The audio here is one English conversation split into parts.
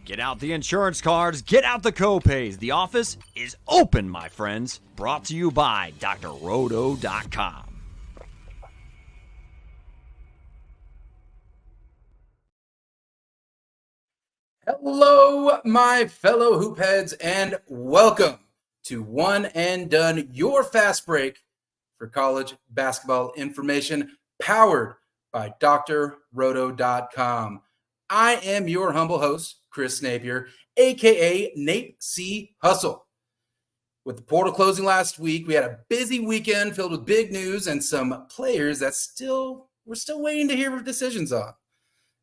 Get out the insurance cards, get out the copays. The office is open, my friends. Brought to you by drroto.com. Hello, my fellow hoopheads, and welcome to One and Done, your fast break for college basketball information, powered by drroto.com. I am your humble host, Chris Napier, a.k.a. Nate C. Hustle. With the portal closing last week, we had a busy weekend filled with big news and some players that we're still waiting to hear decisions on.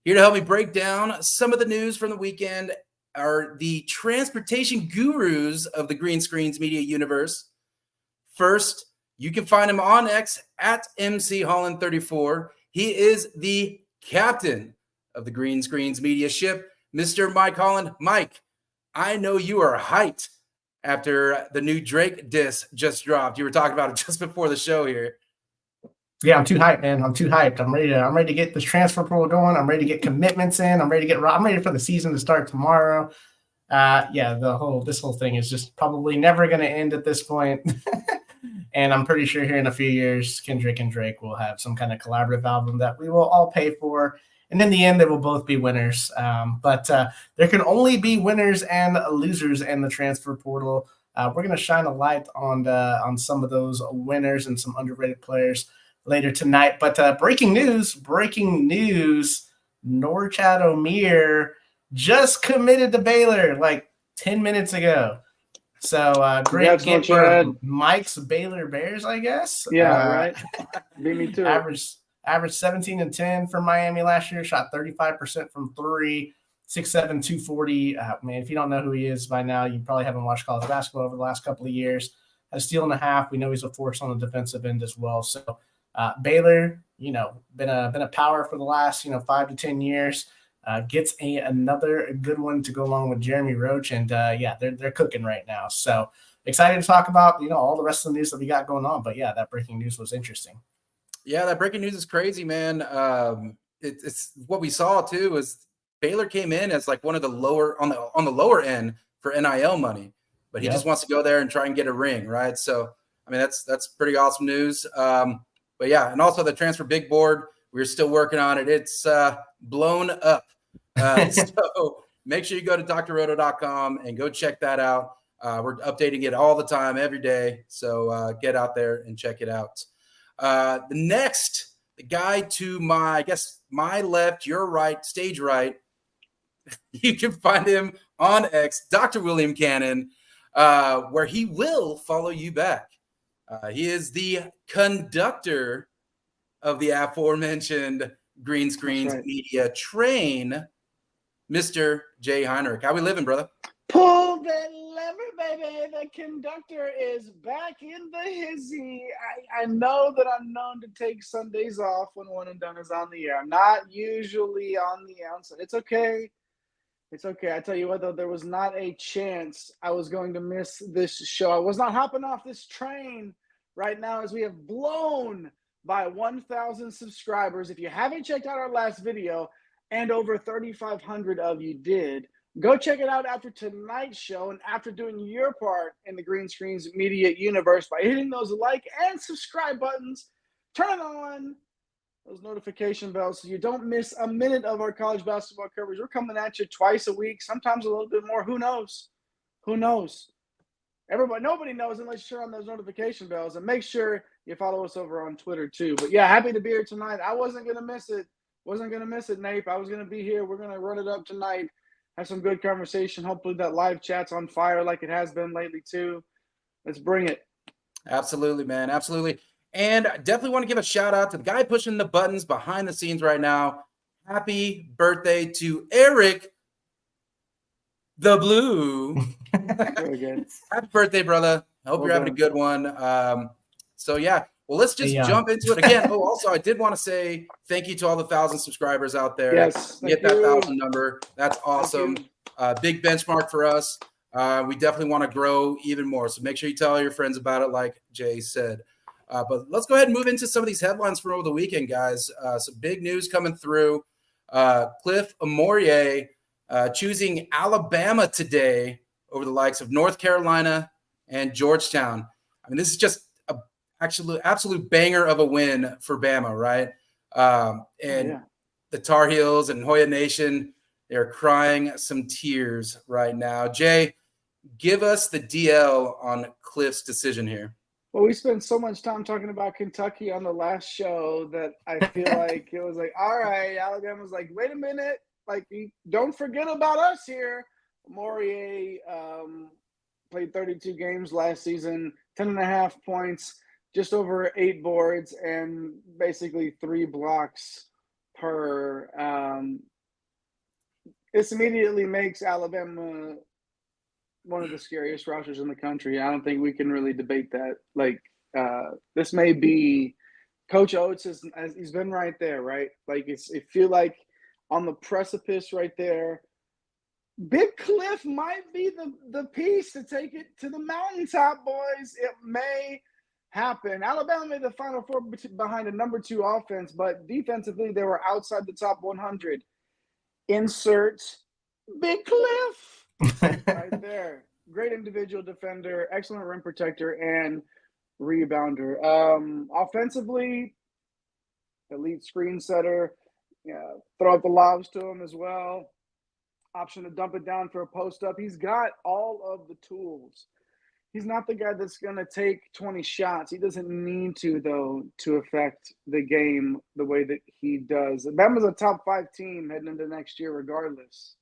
Here to help me break down some of the news from the weekend are the transportation gurus of the Green Screens Media universe. First, you can find him on X at MCHolland34. He is the captain of the Green Screens Media ship, Mr. Mike Holland. Mike, I know you are hyped after the new Drake diss just dropped. You were talking about it just before the show here. Yeah, I'm too hyped, man. I'm too hyped. I'm ready to get this transfer portal going. I'm ready to get commitments in. I'm ready for the season to start tomorrow. This whole thing is just probably never going to end at this point. And I'm pretty sure here in a few years, Kendrick and Drake will have some kind of collaborative album that we will all pay for. And in the end, they will both be winners. But there can only be winners and losers in the transfer portal. We're going to shine a light on some of those winners and some underrated players later tonight. But breaking news, Norchad Omier just committed to Baylor like 10 minutes ago. So great get for Mike's Baylor Bears, I guess. Yeah, right. Beat me too. Average 17 and 10 for Miami last year, shot 35% from three, 6'7", 240. Man, if you don't know who he is by now, you probably haven't watched college basketball over the last couple of years. A steal and a half. We know he's a force on the defensive end as well. So Baylor, been a power for the last 5 to 10 years. Gets another good one to go along with Jeremy Roach, and they're cooking right now. So excited to talk about all the rest of the news that we got going on. But yeah, that breaking news was interesting. Yeah, that breaking news is crazy, man. It's what we saw too is Baylor came in as like one of the lower on the lower end for NIL money, but he just wants to go there and try and get a ring, right? So I mean that's pretty awesome news. But yeah, and also the transfer big board, we're still working on it. It's blown up. So make sure you go to drroto.com and go check that out. We're updating it all the time, every day. So get out there and check it out. The guy to my left, your right, stage right, you can find him on X, Dr. William Cannon, where he will follow you back. He is the conductor of the aforementioned Green Screens Media train, Mr. Jay Heinrich. How we living, brother? Pull that lever, baby. The conductor is back in the hizzy. I know that I'm known to take Sundays off when One and Done is on the air. I'm not usually on the outside. It's okay. It's okay. I tell you what, though, there was not a chance I was going to miss this show. I was not hopping off this train right now as we have blown by 1,000 subscribers. If you haven't checked out our last video, and over 3,500 of you did, go check it out after tonight's show and after doing your part in the Green Screens Media universe by hitting those like and subscribe buttons. Turn on those notification bells so you don't miss a minute of our college basketball coverage. We're coming at you twice a week, sometimes a little bit more. Who knows? Who knows? Nobody knows unless you turn on those notification bells. And make sure you follow us over on Twitter too. But yeah, happy to be here tonight. I wasn't going to miss it. Nape. I was going to be here. We're going to run it up tonight. Have some good conversation. Hopefully that live chat's on fire like it has been lately too. Let's bring it. Absolutely, man. Absolutely. And I definitely want to give a shout out to the guy pushing the buttons behind the scenes right now. Happy birthday to Eric the Blue. Very good. Happy birthday, brother. I hope you're having a good one. So yeah, well, let's just jump into it again. Oh, also, I did want to say thank you to all the 1,000 subscribers out there. Yes, get that 1,000 number. That's awesome. Big benchmark for us. We definitely want to grow even more. So make sure you tell your friends about it, like Jay said. But let's go ahead and move into some of these headlines from over the weekend, guys. Some big news coming through. Cliff Omoruyi choosing Alabama today over the likes of North Carolina and Georgetown. I mean, this is just a absolute banger of a win for Bama, right? The Tar Heels and Hoya Nation, they're crying some tears right now. Jay, give us the DL on Cliff's decision here. Well, we spent so much time talking about Kentucky on the last show that I feel like it was like, all right, Alabama's like, wait a minute, like, don't forget about us here. Omoruyi played 32 games last season, 10.5 points, just over 8 boards, and basically 3 blocks per. This immediately makes Alabama one of the scariest rosters in the country. I don't think we can really debate that. Like, this may be Coach Oates he's been right there, right? Like, it feel like on the precipice right there. Big Cliff might be the piece to take it to the mountaintop, boys. It may happen. Alabama made the Final Four behind a number 2 offense, but defensively they were outside the top 100. Insert Big Cliff right there. Great individual defender, excellent rim protector, and rebounder. Offensively, elite screen setter. Throw out the lobs to him as well. Option to dump it down for a post-up. He's got all of the tools. He's not the guy that's going to take 20 shots. He doesn't need to, though, to affect the game the way that he does. Bama's a top 5 team heading into next year regardless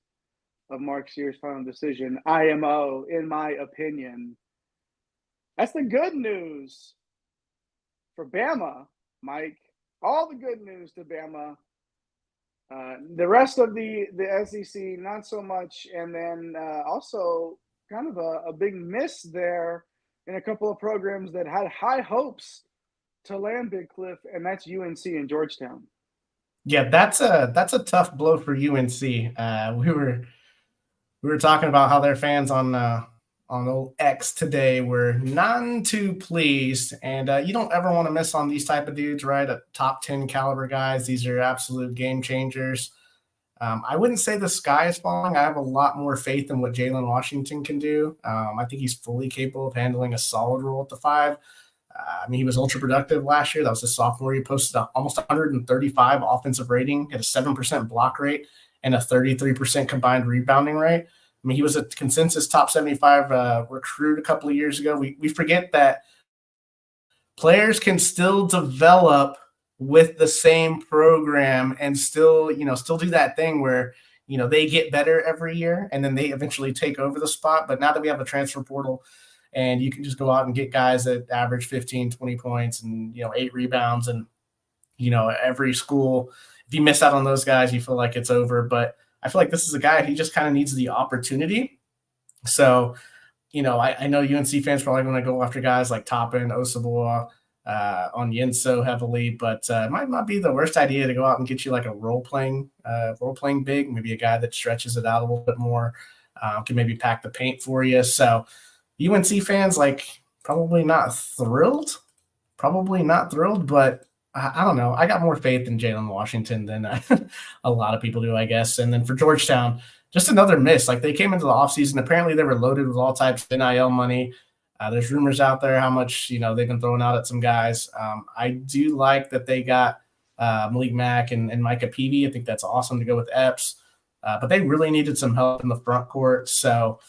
of Mark Sears' final decision. IMO, in my opinion. That's the good news for Bama, Mike. All the good news to Bama. The rest of the SEC, not so much. And then also kind of a big miss there in a couple of programs that had high hopes to land Big Cliff, and that's UNC and Georgetown. Yeah, that's a tough blow for UNC. We were talking about how their fans on old X today were none too pleased, and you don't ever want to miss on these type of dudes, right? A top 10 caliber guys. These are absolute game changers. I wouldn't say the sky is falling. I have a lot more faith in what Jaylen Washington can do. I think he's fully capable of handling a solid role at the 5. I mean, he was ultra productive last year. That was his sophomore year. He posted almost 135 offensive rating, had a 7% block rate, and a 33% combined rebounding rate. I mean, he was a consensus top 75 recruit a couple of years ago. We forget that players can still develop with the same program and still do that thing where, they get better every year and then they eventually take over the spot. But now that we have a transfer portal and you can just go out and get guys that average 15, 20 points and, 8 rebounds and, every school, if you miss out on those guys, you feel like it's over. But I feel like this is a guy, he just kind of needs the opportunity. So, I know UNC fans probably going to go after guys like Toppin, Osobor, on Yinso heavily, but it might not be the worst idea to go out and get you like a role-playing big, maybe a guy that stretches it out a little bit more, can maybe pack the paint for you. So UNC fans, probably not thrilled, but I don't know. I got more faith in Jaylen Washington than a lot of people do, I guess. And then for Georgetown, just another miss. They came into the offseason. Apparently they were loaded with all types of NIL money. There's rumors out there how much, they've been throwing out at some guys. I do like that they got Malik Mack and Micah Peavy. I think that's awesome to go with Epps. But they really needed some help in the front court. So,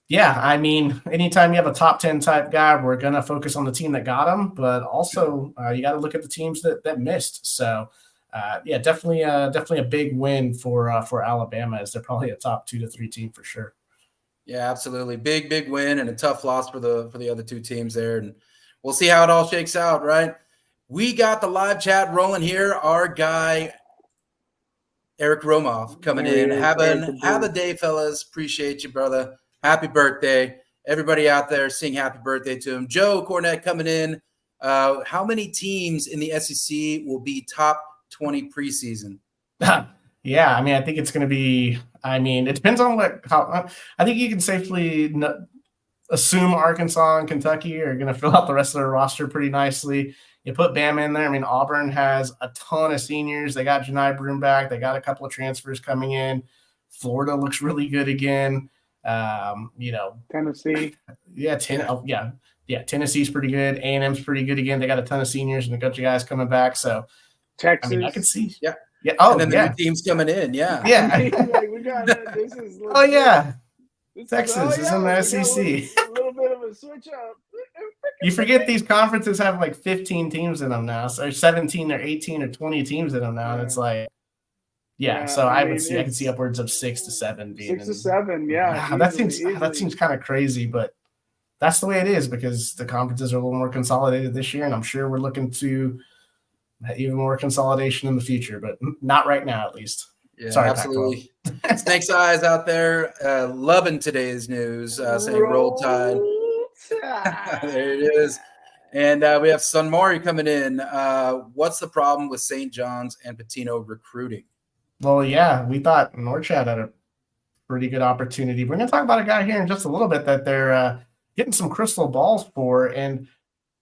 yeah, I mean, anytime you have a top 10 type guy, we're going to focus on the team that got him. But also, you got to look at the teams that missed. So, definitely a big win for Alabama, as they're probably a top 2 to 3 team for sure. Yeah, absolutely. Big win and a tough loss for the other 2 teams there. And we'll see how it all shakes out, right? We got the live chat rolling here. Our guy, Eric Romoff, coming in. Have a day, fellas. Appreciate you, brother. Happy birthday. Everybody out there sing happy birthday to him. Joe Cornett coming in. How many teams in the SEC will be top 20 preseason? Yeah, I mean, I think it's going to be – it depends on I think you can safely assume Arkansas and Kentucky are going to fill out the rest of their roster pretty nicely. You put Bama in there. I mean, Auburn has a ton of seniors. They got Janai Broome back. They got a couple of transfers coming in. Florida looks really good again. Tennessee. Tennessee's pretty good. A&M's pretty good again. They got a ton of seniors and a bunch of guys coming back. So, Texas. I mean, I could see. Yeah. Yeah. Oh, and then the yeah. new team's coming in. Yeah. Yeah. Like, we got this is legit. Oh, yeah. Texas is in the SEC. A little bit of a switch up. You forget these conferences have like 15 teams in them now, so 17 or 18 or 20 teams in them now, and it's like, so I could see upwards of 6 to 7 being 6 to 7, yeah. That seems kind of crazy, but that's the way it is because the conferences are a little more consolidated this year, and I'm sure we're looking to even more consolidation in the future, but not right now, at least. Yeah, sorry, absolutely. Snake's Eyes out there loving today's news, saying Roll Tide. There it is. And we have Sunmari coming in. What's the problem with St. John's and Patino recruiting? Well, yeah, we thought Norchad had a pretty good opportunity. We're going to talk about a guy here in just a little bit that they're getting some crystal balls for. And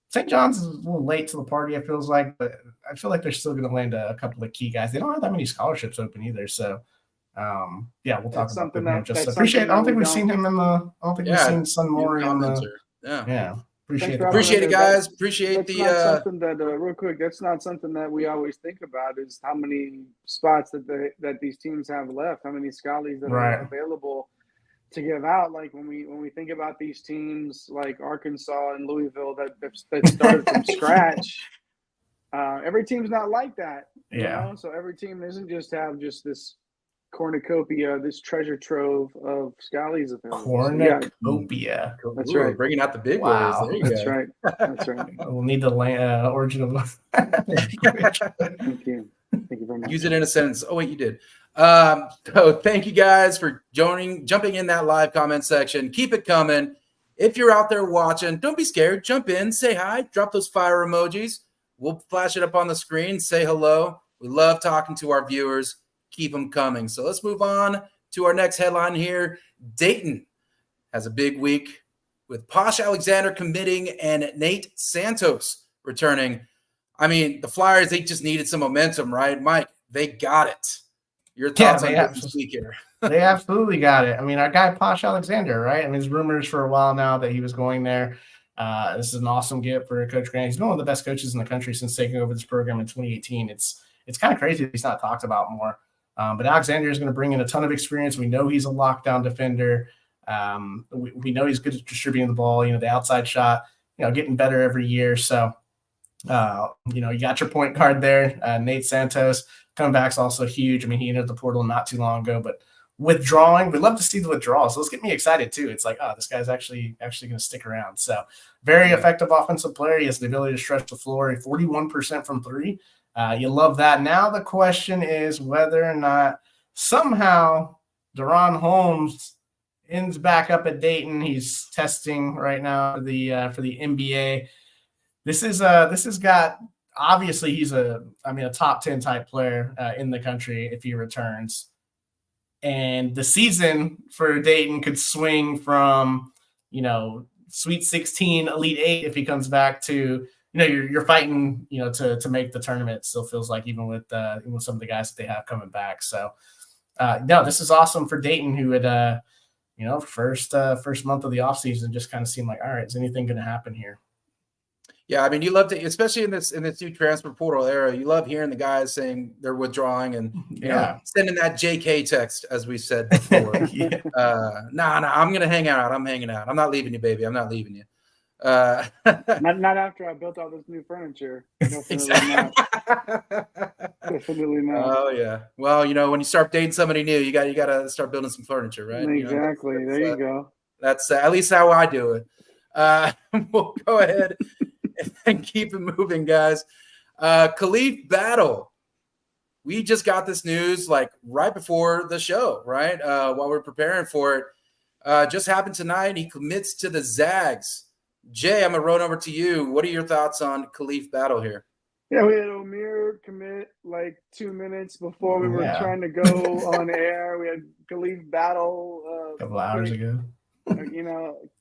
St. John's is a little late to the party, it feels like, but I feel like they're still going to land a couple of key guys. They don't have that many scholarships open either. So, we'll talk about that. Just appreciate it. I don't think we've seen him in the – I don't think we've seen Sunmari in the – Yeah. Appreciate it, guys. Appreciate that's something that real quick. That's not something that we always think about. Is how many spots that these teams have left. How many scholars that are available to give out. Like when we think about these teams like Arkansas and Louisville that started from scratch. Every team's not like that. Yeah. You know? So every team doesn't just have this cornucopia, this treasure trove of scholars available. Cornucopia. That's right. Bringing out the big wow. boys. That's right. That's right. We'll need the origin of. Thank you. Thank you very much. Use it in a sentence. Oh wait, you did. So thank you guys for jumping in that live comment section. Keep it coming. If you're out there watching, don't be scared. Jump in, say hi, drop those fire emojis. We'll flash it up on the screen. Say hello. We love talking to our viewers. Keep them coming. So let's move on to our next headline here. Dayton has a big week with Posh Alexander committing and Nate Santos returning. I mean, the Flyers, they just needed some momentum, right? Mike, they got it. Your thoughts on this week here? They absolutely got it. I mean, our guy Posh Alexander, right? I mean, there's rumors for a while now that he was going there. This is an awesome get for Coach Grant. He's been one of the best coaches in the country since taking over this program in 2018. It's kind of crazy that he's not talked about more. But Alexander is going to bring in a ton of experience. We know he's a lockdown defender. We know he's good at distributing the ball, the outside shot, getting better every year. So, you got your point guard there. Nate Santos coming back is also huge. I mean, he entered the portal not too long ago, but withdrawing, we'd love to see the withdrawal. So let's get me excited too. It's like, this guy's actually going to stick around. So very effective offensive player. He has the ability to stretch the floor, 41% from three. You love that. Now the question is whether or not somehow Deron Holmes ends back up at Dayton. He's testing right now for the NBA. This has got, obviously he's a top 10 type player in the country if he returns. And the season for Dayton could swing from, Sweet 16, Elite 8 if he comes back to, you're fighting, to make the tournament. It still feels like even with some of the guys that they have coming back. So, no, this is awesome for Dayton, who had, first month of the offseason just kind of seemed like, all right, is anything going to happen here? Yeah, I mean, you love to, especially in this new transfer portal era, you love hearing the guys saying they're withdrawing and sending that JK text, as we said before. Nah, I'm going to hang out. I'm hanging out. I'm not leaving you, baby. I'm not leaving you. Not after I built all this new furniture. Definitely not. Definitely not. Oh yeah. Well, when you start dating somebody new, you got to start building some furniture, right? Exactly. There you go. That's at least how I do it. We'll go ahead and keep it moving, guys. Khalif battle. We just got this news like right before the show, right? While we're preparing for it. Just happened tonight. He commits to the Zags. Jay, I'm going to run over to you. What are your thoughts on Khalif battle here? Yeah, we had Omer commit like 2 minutes before we were trying to go on air. We had Khalif battle a couple hours ago.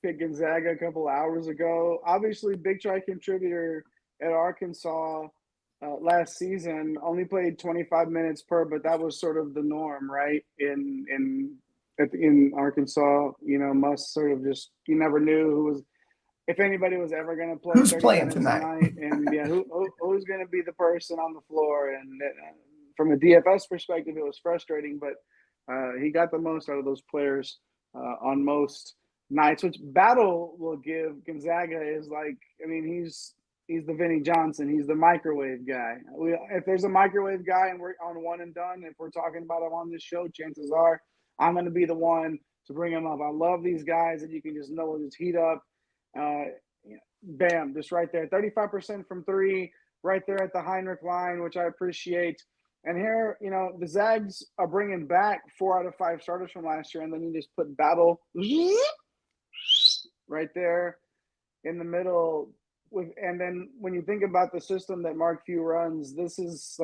Pick Gonzaga a couple hours ago. Obviously, Big Try contributor at Arkansas. last season, only played 25 minutes per, but that was sort of the norm, right? In Arkansas, Muss sort of just, you never knew if anybody was ever going to play Who's 30 playing minutes tonight? and who's going to be the person on the floor. And from a DFS perspective, it was frustrating, but he got the most out of those players on most nights, which Battle will give Gonzaga is like, he's the Vinnie Johnson. He's the microwave guy. If there's a microwave guy and we're on one and done, if we're talking about him on this show, chances are I'm going to be the one to bring him up. I love these guys that you can just know just heat up. Bam, just right there. 35% from three, right there at the Heinrich line, which I appreciate. And here, the Zags are bringing back 4 out of 5 starters from last year, and then you just put Battle right there in the middle. And then when you think about the system that Mark Few runs, this is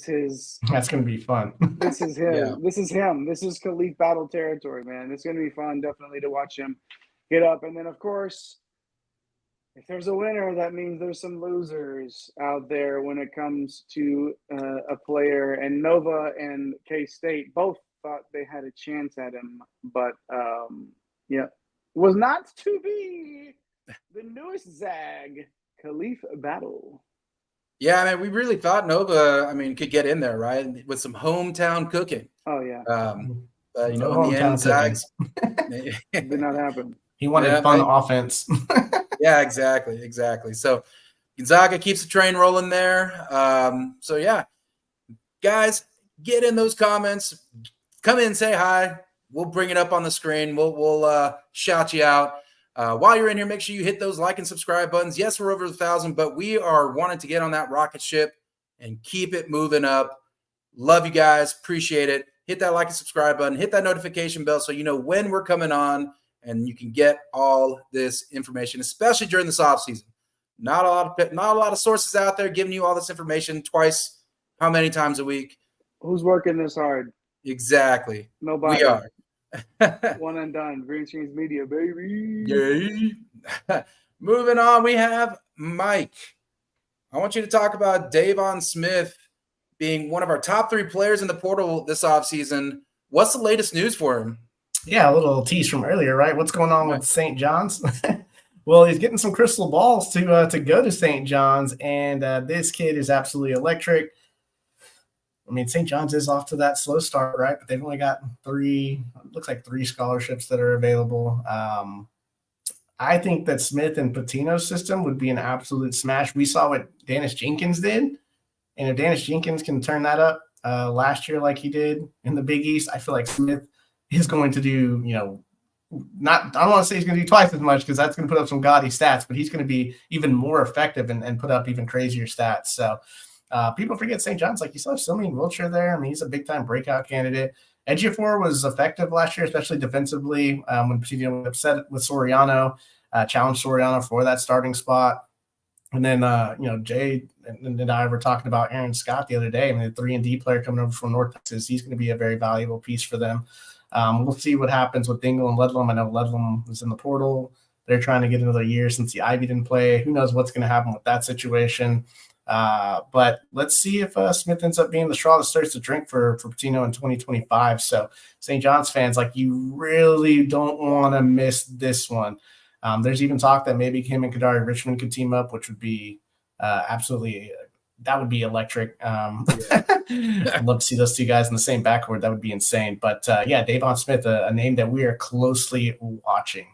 his. That's going to be fun. This is him. Yeah. This is him. This is Khalif Battle territory, man. It's going to be fun, definitely, to watch him get up. And then, of course, if there's a winner, that means there's some losers out there when it comes to a player. And Nova and K-State both thought they had a chance at him, but was not to be. The newest Zag, Khalif Battle. Yeah, we really thought Nova, could get in there, right, with some hometown cooking. Oh, yeah. But, in No the end, Zags did not happen. He wanted fun offense. Yeah, exactly. So Gonzaga keeps the train rolling there. So, yeah, guys, get in those comments. Come in, say hi. We'll bring it up on the screen. We'll shout you out. While you're in here, make sure you hit those like and subscribe buttons. Yes, we're over 1,000, but we are wanting to get on that rocket ship and keep it moving up. Love you guys. Appreciate it. Hit that like and subscribe button. Hit that notification bell so you know when we're coming on and you can get all this information, especially during this off season. Not a lot of sources out there giving you all this information twice, how many times a week? Who's working this hard? Exactly. Nobody. We are. One and done. Green Screens Media, baby. Yay. Moving on, we have Mike. I want you to talk about Deivon Smith being one of our top 3 players in the portal this offseason. What's the latest news for him? Yeah, a little tease from earlier, right? What's going on with St. John's? Well, he's getting some crystal balls to go to St. John's, and this kid is absolutely electric. St. John's is off to that slow start, right? But they've only got 3 scholarships that are available. I think that Smith and Patino's system would be an absolute smash. We saw what Dennis Jenkins did. And if Dennis Jenkins can turn that up last year like he did in the Big East, I feel like Smith is going to do, I don't want to say he's going to do twice as much because that's going to put up some gaudy stats, but he's going to be even more effective and put up even crazier stats. So, people forget St. John's, like you saw Sylvain Wiltshire there. He's a big-time breakout candidate. Ejiofor was effective last year, especially defensively when Patino was upset with Soriano, challenged Soriano for that starting spot. And then, Jay and I were talking about Aaron Scott the other day. The 3-and-D player coming over from North Texas, he's going to be a very valuable piece for them. We'll see what happens with Dingle and Ledlum. I know Ledlum was in the portal. They're trying to get another year since the Ivy didn't play. Who knows what's going to happen with that situation. But let's see if Smith ends up being the straw that starts to drink for Patino in 2025. So St. John's fans, you really don't want to miss this one. There's even talk that maybe him and Kadari Richmond could team up, which would be absolutely that would be electric. I'd love to see those 2 guys in the same backcourt. That would be insane. But Deivon Smith, a name that we are closely watching.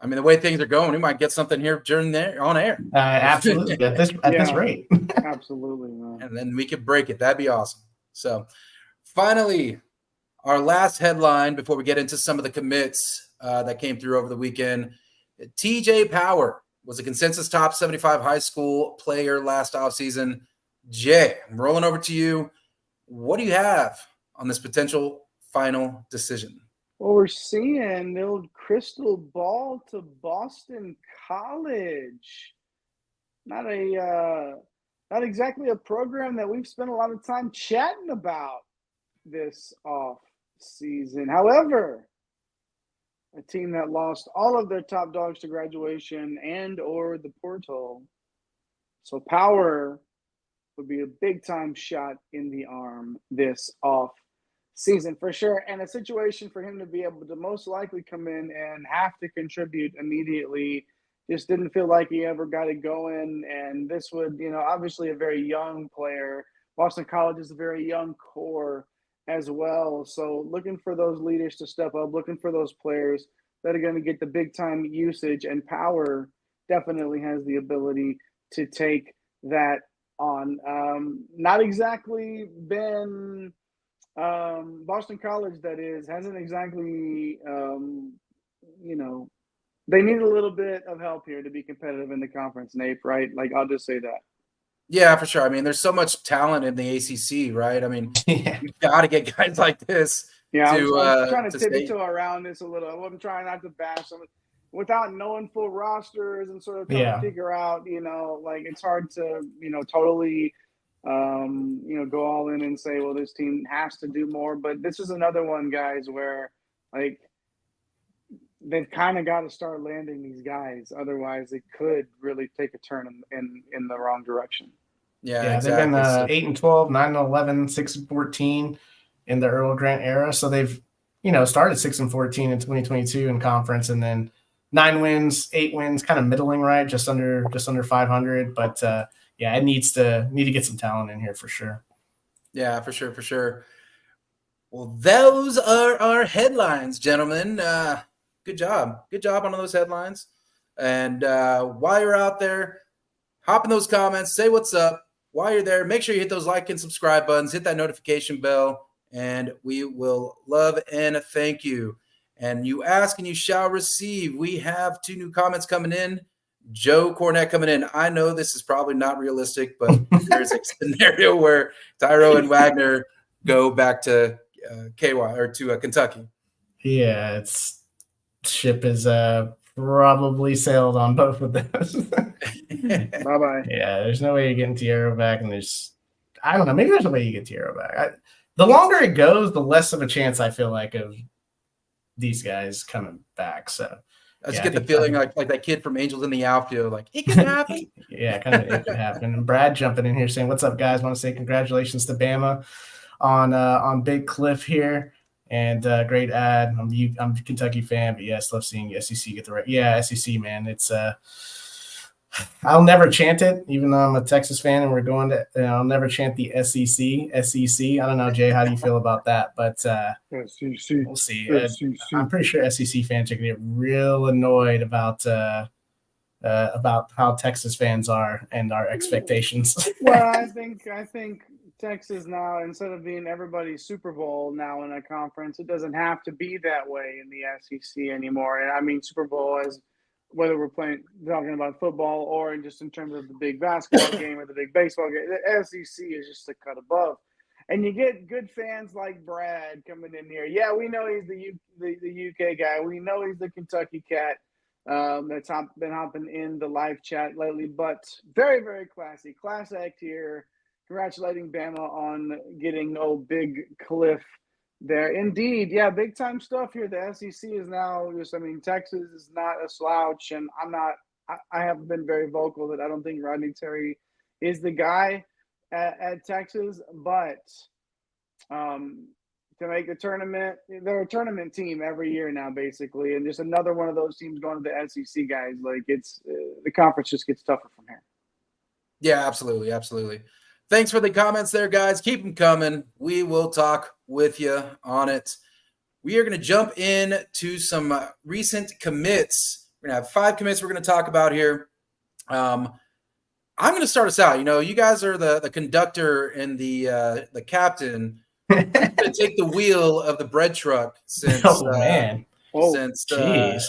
The way things are going, we might get something here on air. Absolutely. At this rate. Absolutely. Man. And then we could break it. That'd be awesome. So finally, our last headline before we get into some of the commits that came through over the weekend. TJ Power was a consensus top 75 high school player last offseason. Jay, I'm rolling over to you. What do you have on this potential final decision? Well, we're seeing the old crystal ball to Boston College. Not exactly a program that we've spent a lot of time chatting about this off season. However, a team that lost all of their top dogs to graduation and or the portal So power would be a big-time shot in the arm this off season for sure, and a situation for him to be able to most likely come in and have to contribute immediately. Just didn't feel like he ever got it going, and this would, obviously a very young player. Boston College is a very young core as well, so looking for those leaders to step up, looking for those players that are going to get the big-time usage, and power definitely has the ability to take that on. Not exactly been Boston College, that is, hasn't exactly, they need a little bit of help here to be competitive in the conference, Nate, right? Like, I'll just say that. Yeah, for sure. I mean, there's so much talent in the ACC, right? I mean, you've got to get guys like this. Yeah, I'm trying to tiptoe around this a little. I'm trying not to bash them without knowing full rosters and sort of trying to figure out, like, it's hard to, totally, go all in and say, well, this team has to do more. But this is another one, guys, where, like, they've kind of got to start landing these guys. Otherwise, it could really take a turn in the wrong direction. Yeah, exactly. They've been 8-12, 9-11, 6-14 in the Earl Grant era. So they've, started 6-14 in 2022 in conference, and then 9 wins, 8 wins, kind of middling, right? Just under 500. But it need to get some talent in here for sure. Yeah, for sure. Well, those are our headlines, gentlemen. Good job on those headlines. And while you're out there, hop in those comments, say what's up. While you're there, make sure you hit those like and subscribe buttons, hit that notification bell, and we will love and thank you. And you ask and you shall receive. We have 2 new comments coming in. Joe Cornett coming in. I know this is probably not realistic, but there's a scenario where Tyro and Wagner go back to KY or to Kentucky. Yeah, ship is probably sailed on both of those. Bye-bye. Yeah, there's no way you're getting Tierra back, and I don't know, maybe there's a way you get Tierra back. The longer it goes, the less of a chance I feel like of these guys coming back. So I just get the feeling like that kid from Angels in the Outfield, like, it can happen. Yeah, kind of it could happen. And Brad jumping in here saying, what's up, guys? Want to say congratulations to Bama on Big Cliff here. And great ad. I'm a Kentucky fan, but yes, love seeing SEC get the right. Yeah, SEC, man. It's I'll never chant it, even though I'm a Texas fan and we're going to. I'll never chant the SEC. I don't know, Jay. How do you feel about that? But SEC. We'll see. I'm pretty sure SEC fans are going to get real annoyed about how Texas fans are and our expectations. Well, I think Texas now, instead of being everybody's Super Bowl now in a conference, it doesn't have to be that way in the SEC anymore. And I mean Super Bowl as whether we're talking about football or just in terms of the big basketball game or the big baseball game. The SEC is just a cut above. And you get good fans like Brad coming in here. Yeah, we know he's the UK guy. We know he's the Kentucky cat that's been hopping in the live chat lately. But very, very classy. Class act here. Congratulating Bama on getting Big Cliff there. Indeed, yeah, big time stuff here. The SEC is now Texas is not a slouch, and I have been very vocal that I don't think Rodney Terry is the guy at Texas, but to make the tournament, they're a tournament team every year now, basically, and just another one of those teams going to the SEC, guys. Like, it's the conference just gets tougher from here. Yeah, absolutely. Thanks for the comments there, guys. Keep them coming. We will talk with you on it. We are going to jump in to some recent commits. We're going to have 5 commits we're going to talk about here. I'm going to start us out. You guys are the conductor and the captain. I'm going to take the wheel of the bread truck since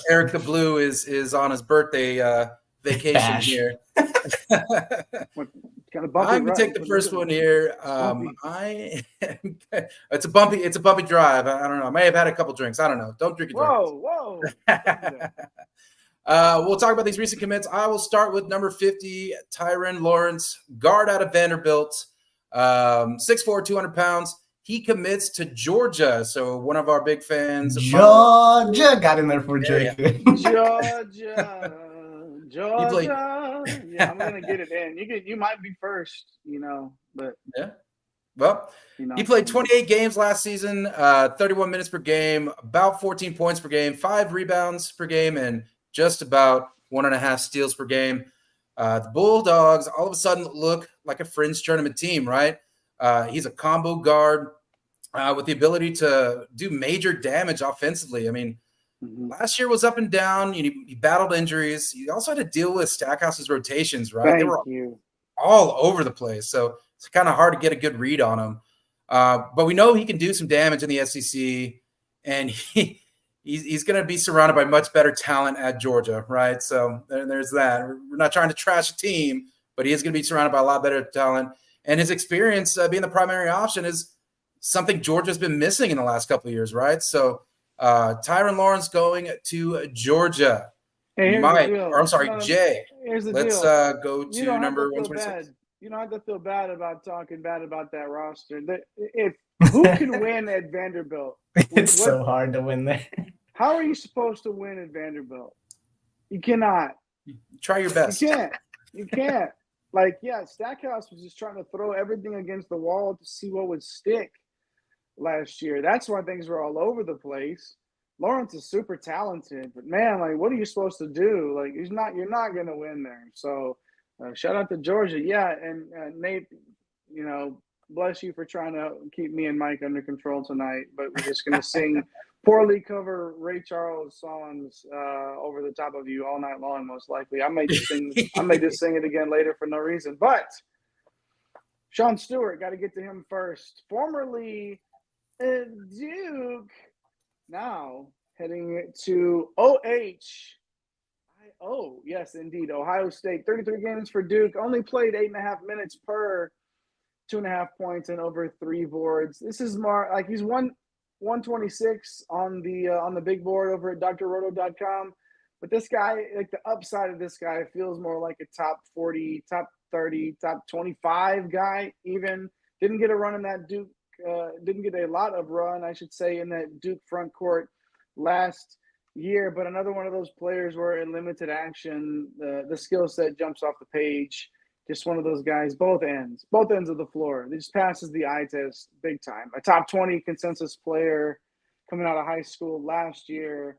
Eric the Blue is on his birthday vacation here. I'm going to take the first one here. It's a bumpy drive. I don't know. I may have had a couple drinks. I don't know. Don't drink and drive. Whoa. We'll talk about these recent commits. I will start with number 50, Tyrin Lawrence, guard out of Vanderbilt, 6'4", 200 pounds. He commits to Georgia. So one of our big fans. Georgia got in there for Jake. Georgia. Yeah, I'm gonna get it in. You might be first, but yeah. Well, he played 28 games last season, 31 minutes per game, about 14 points per game, 5 rebounds per game, and just about 1.5 steals per game. The Bulldogs all of a sudden look like a fringe tournament team, right? He's a combo guard with the ability to do major damage offensively. I mean, last year was up and down. He battled injuries. He also had to deal with Stackhouse's rotations, right? They were all over the place. So it's kind of hard to get a good read on him. But we know he can do some damage in the SEC, and he's going to be surrounded by much better talent at Georgia, right? So there's that. We're not trying to trash a team, but he is going to be surrounded by a lot better talent. And his experience being the primary option is something Georgia's been missing in the last couple of years, right? So Tyrin Lawrence going to Georgia. Hey, Jay. Here's the Let's deal. Go to number 126. You don't have to feel bad about talking bad about that roster. If who can win at Vanderbilt? It's so hard to win there. How are you supposed to win at Vanderbilt? You cannot. Try your best. You can't. Like, yeah, Stackhouse was just trying to throw everything against the wall to see what would stick last year. That's why things were all over the place. Lawrence is super talented, but man, like, what are you supposed to do? Like, you're not going to win there. So, shout out to Georgia. Yeah, and Nate, bless you for trying to keep me and Mike under control tonight, but we're just going to sing poorly cover Ray Charles songs over the top of you all night long, most likely. I may just sing it again later for no reason. But Sean Stewart, got to get to him first. Formerly Duke, now heading to yes, indeed, Ohio State. 33 games for Duke. Only played 8.5 minutes per 2.5 points and over 3 boards. This is more like he's 126 on the big board over at drroto.com. But this guy, like the upside of this guy feels more like a top 40, top 30, top 25 guy even. Didn't get a run in that Duke, didn't get a lot of run, I should say, in that Duke front court last year. But another one of those players where in limited action, the skill set jumps off the page. Just one of those guys, both ends of the floor. He just passes the eye test big time. A top 20 consensus player coming out of high school last year.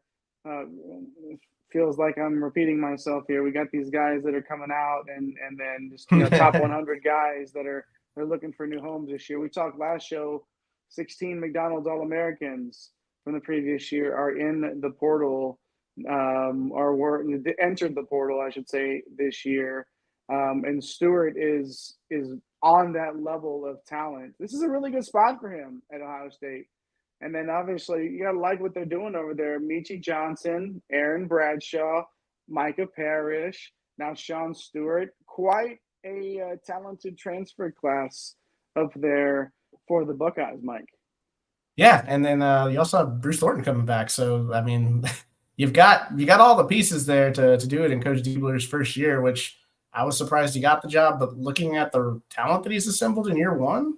Feels like I'm repeating myself here. We got these guys that are coming out and then just top 100 guys that are looking for new homes this year. We talked last show, 16 McDonald's All-Americans from the previous year are in the portal, entered the portal, I should say, this year. And Stewart is on that level of talent. This is a really good spot for him at Ohio State. And then obviously you gotta like what they're doing over there. Michi Johnson, Aaron Bradshaw, Micah Parrish, now Sean Stewart. Quite a talented transfer class up there for the Buckeyes, Mike. Yeah, and then you also have Bruce Thornton coming back. So I mean, you got all the pieces there to do it in Coach Diebler's first year, which I was surprised he got the job. But looking at the talent that he's assembled in year one,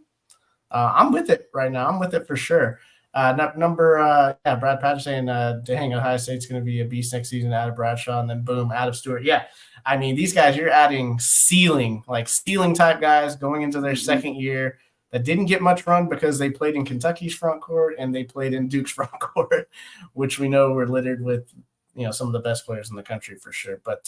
I'm with it right now. I'm with it for sure. Brad Patch saying, dang, Ohio State's going to be a beast next season out of Bradshaw, and then boom, out of Stewart. Yeah, I mean, these guys, you're adding ceiling type guys going into their second year that didn't get much run because they played in Kentucky's front court and they played in Duke's front court, which we know were littered with, some of the best players in the country for sure. But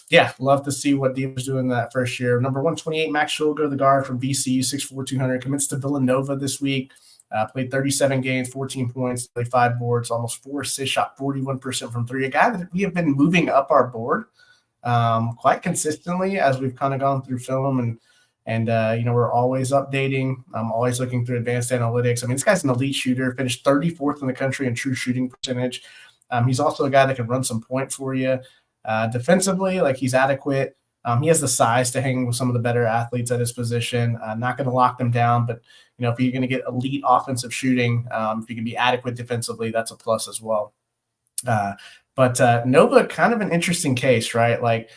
yeah, love to see what Deivon's doing that first year. Number 128, Max Shulga, the guard from VCU, 6'4", 200, commits to Villanova this week. Played 37 games, 14 points, played 5 boards, almost 4 assists, shot 41% from 3. A guy that we have been moving up our board quite consistently as we've kind of gone through film and we're always updating. I'm always looking through advanced analytics. I mean, this guy's an elite shooter, finished 34th in the country in true shooting percentage. He's also a guy that can run some point for you. Defensively, he's adequate. He has the size to hang with some of the better athletes at his position. Not going to lock them down, but if you're going to get elite offensive shooting, if you can be adequate defensively, that's a plus as well. But Nova, kind of an interesting case, right?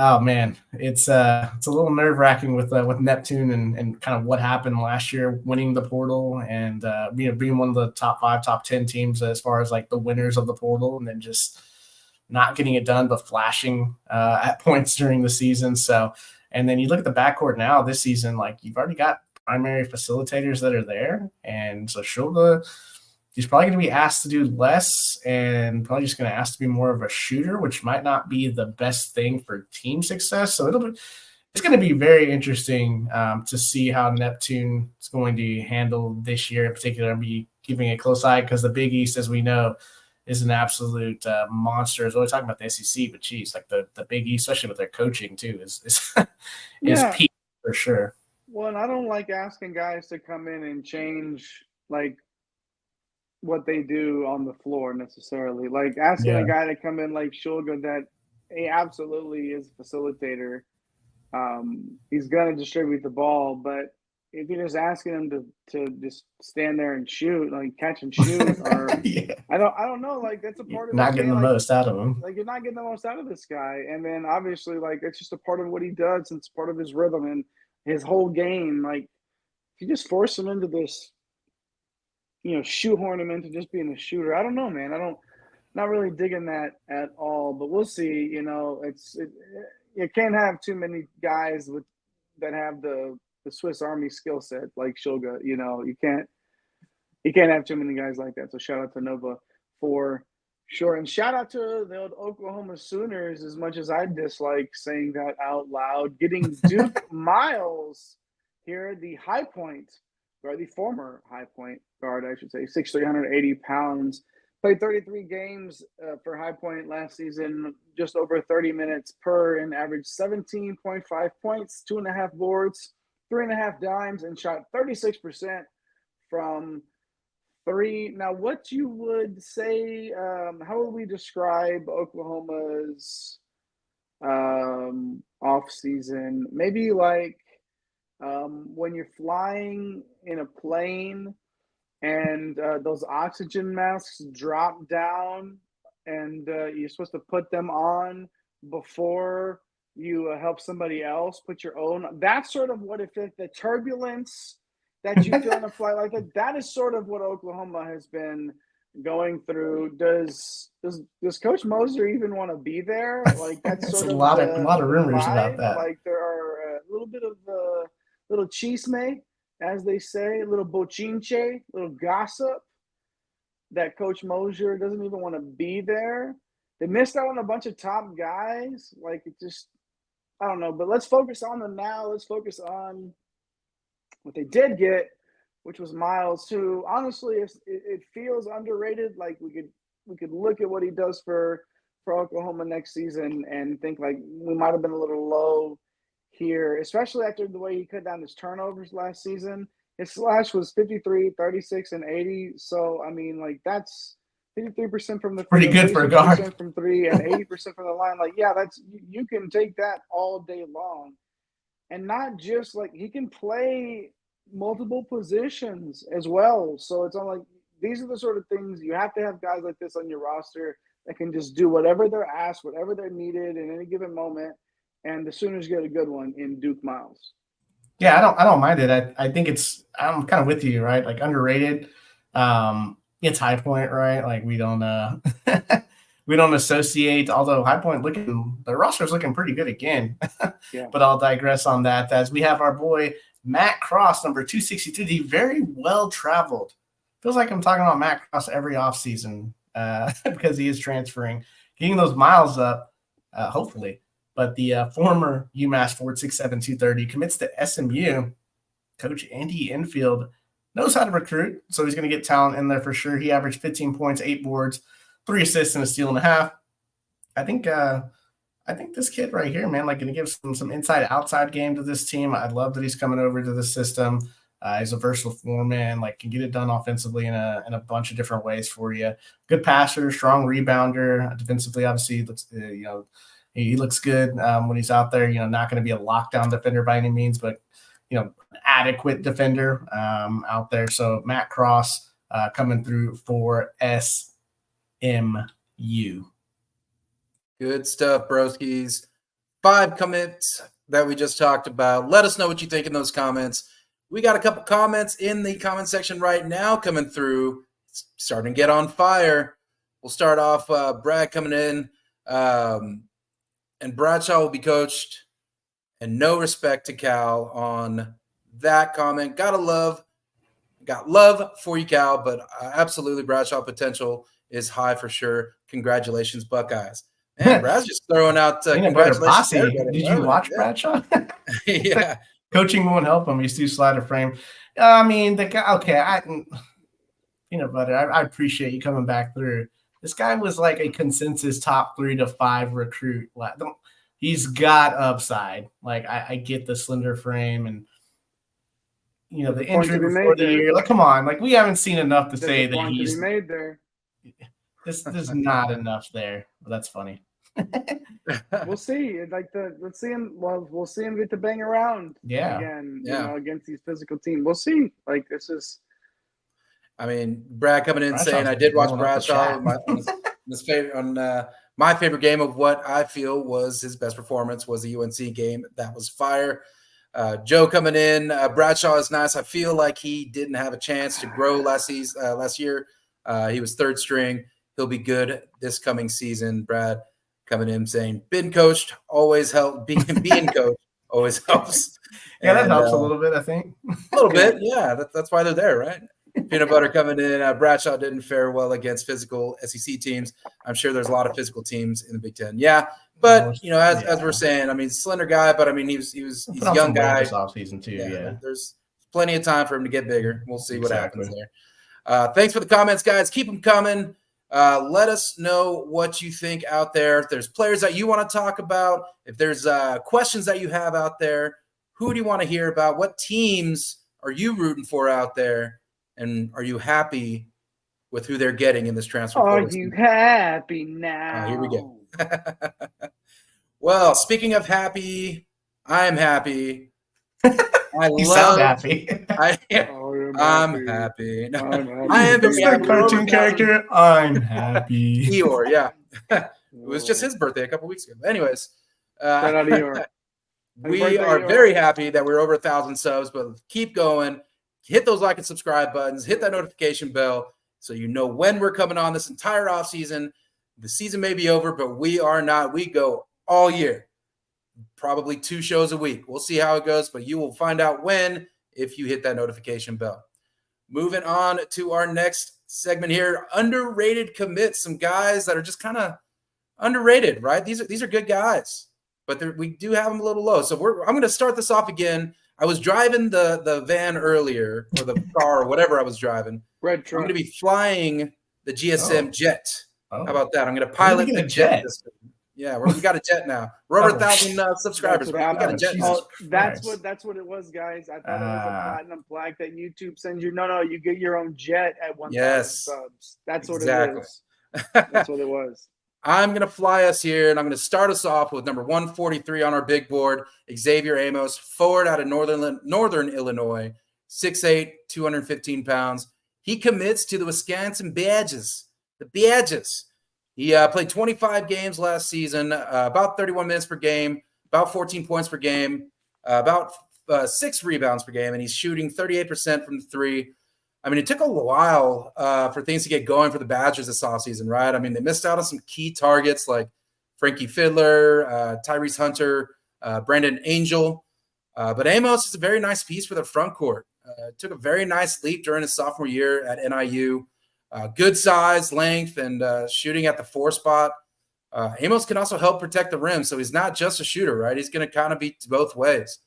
Oh man, it's a little nerve wracking with Neptune and kind of what happened last year, winning the portal and being one of the top 5, top 10 teams as far as the winners of the portal, and then just not getting it done, but flashing at points during the season. So, and then you look at the backcourt now this season, like you've already got primary facilitators that are there. And so Shulga, he's probably going to be asked to do less and probably just going to ask to be more of a shooter, which might not be the best thing for team success. So it's going to be very interesting to see how Neptune is going to handle this year in particular. I'll be keeping a close eye because the Big East, as we know, is an absolute monster. I was always talking about the SEC, but geez, like the Big East, especially with their coaching too, is peak for sure. Well, and I don't like asking guys to come in and change like what they do on the floor necessarily. Like asking a guy to come in like Shulga that he absolutely is a facilitator. He's gonna distribute the ball, but if you're just asking him to just stand there and shoot, like catch and shoot, or I don't know, like that's a part of not getting the most out of him. Like you're not getting the most out of this guy, and then obviously like it's just a part of what he does. And it's part of his rhythm and his whole game. Like if you just force him into this, shoehorn him into just being a shooter. I don't know, man. Not really digging that at all. But we'll see. You can't have too many guys that have the Swiss Army skill set like Shulga. You can't have too many guys like that. So shout out to Nova for sure, and shout out to the old Oklahoma Sooners. As much as I dislike saying that out loud, getting Duke Miles here, the High Point, or the former High Point guard, I should say, 6'3", 180 pounds. Played 33 games for High Point last season, just over 30 minutes per, and averaged 17.5 points, 2.5 boards, 3.5 dimes, and shot 36% from three. Now, what you would say, how would we describe Oklahoma's offseason? Maybe like when you're flying in a plane and those oxygen masks drop down and you're supposed to put them on before you help somebody else put your own. That's sort of what the turbulence that you feel in a flight like that is sort of what Oklahoma has been going through. Does Coach Moser even want to be there? Like that's sort of a lot of rumors about that. Like there are a little bit of little chisme, as they say, a little bochinche, a little gossip that Coach Moser doesn't even want to be there. They missed out on a bunch of top guys. Like it just, I don't know. But let's focus on them now. Let's focus on what they did get, which was Miles, who honestly, it feels underrated. Like we could look at what he does for Oklahoma next season and think like we might have been a little low here, especially after the way he cut down his turnovers last season. His slash was 53, 36, and 80. So, I mean, like that's 53% from the pretty good for a guard from three and 80% from the line. Like, yeah, you can take that all day long. And not just like he can play multiple positions as well. So it's not like these are the sort of things you have to have guys like this on your roster that can just do whatever they're asked, whatever they're needed in any given moment. And the Sooners get a good one in Duke Miles. Yeah, I don't mind it. I think I'm kind of with you, right? Like underrated. It's High Point, right? Like we don't we don't associate, although High Point the roster is looking pretty good again. Yeah. But I'll digress on that. As we have our boy Matt Cross, number 262, the very well traveled. Feels like I'm talking about Matt Cross every offseason because he is transferring, getting those miles up, hopefully. But the former UMass forward, 6'7", 230, commits to SMU. Coach Andy Enfield knows how to recruit, so he's going to get talent in there for sure. He averaged 15 points, 8 boards, 3 assists, and a steal and a half. I think this kid right here, man, like going to give some inside-outside game to this team. I love that he's coming over to the system. He's a versatile foreman, like can get it done offensively in a bunch of different ways for you. Good passer, strong rebounder. Defensively, obviously, looks he looks good when he's out there. Not going to be a lockdown defender by any means, but adequate defender out there. So Matt Cross coming through for SMU. Good stuff, broskies. 5 commits that we just talked about. Let us know what you think in those comments. We got a couple comments in the comment section right now coming through. It's starting to get on fire. We'll start off Brad coming in. And Bradshaw will be coached. And no respect to Cal on that comment. Got love for you, Cal, but absolutely Bradshaw potential is high for sure. Congratulations, Buckeyes. Man, Brad's just throwing out congratulations. Did you watch Bradshaw? Yeah. Coaching won't help him. He's too slider frame. I mean, the guy, okay, Peanut Butter, I appreciate you coming back through. This guy was like a consensus top 3 to 5 recruit. He's got upside. Like, I get the slender frame and, the injury before the year. Like, come on. Like, we haven't seen enough to say that he's made there. There's not enough there. But that's funny. We'll see. Let's see him. Well, we'll see him get to bang around again. Against these physical teams. We'll see. Like, this is. I mean, Brad coming in saying I did watch Bradshaw. My favorite game of what I feel was his best performance was the UNC game. That was fire. Joe coming in. Bradshaw is nice. I feel like he didn't have a chance to grow last year. He was third string. He'll be good this coming season. Brad coming in saying, been coached always helps. Being coached always helps. Yeah, that helps a little bit, I think. A little bit, yeah. That's why they're there, right? Peanut Butter coming in. Bradshaw didn't fare well against physical SEC teams. I'm sure there's a lot of physical teams in the Big Ten. Yeah, but as we're saying, I mean, slender guy, but I mean, he's a young guy. This offseason too. Yeah, there's plenty of time for him to get bigger. We'll see what happens there. Thanks for the comments, guys. Keep them coming. Let us know what you think out there. If there's players that you want to talk about, if there's questions that you have out there, who do you want to hear about? What teams are you rooting for out there? And are you happy with who they're getting in this transfer portal? Are you happy now? Here we go. Well, speaking of happy, I am happy. Sound happy. I'm happy. No, I am the cartoon character. I'm happy. Eeyore, yeah. It was just his birthday a couple weeks ago. Anyways, we are very happy that we're over 1,000 subs, but keep going. Hit those like and subscribe buttons. Hit that notification bell so you know when we're coming on this entire offseason. The season may be over, but we are not. We go all year. Probably 2 shows a week. We'll see how it goes, but you will find out when if you hit that notification bell. Moving on to our next segment here, underrated commits. Some guys that are just kind of underrated, right? These are good guys, but we do have them a little low. So I'm going to start this off again. I was driving the van earlier, or the car, or whatever I was driving. Red truck. I'm going to be flying the GSM jet. How about that? I'm going to pilot the jet. Yeah, we got a jet now. We're over 1,000 subscribers. We got a jet. That's what it was, guys. I thought it was a platinum plaque that YouTube sends you. No, you get your own jet at 1,000 subs. That's what it is. That's what it was. I'm going to fly us here, and I'm going to start us off with number 143 on our big board, Xavier Amos, forward out of Northern Illinois, 6'8", 215 pounds. He commits to the Wisconsin Badgers. The Badgers. He played 25 games last season, about 31 minutes per game, about 14 points per game, about 6 rebounds per game, and he's shooting 38% from the 3. I mean, it took a while for things to get going for the Badgers this offseason, right? I mean, they missed out on some key targets like Frankie Fiddler, Tyrese Hunter, Brandon Angel. But Amos is a very nice piece for the front court. Took a very nice leap during his sophomore year at NIU. Good size, length, and shooting at the 4 spot. Amos can also help protect the rim, so he's not just a shooter, right? He's going to kind of be both ways.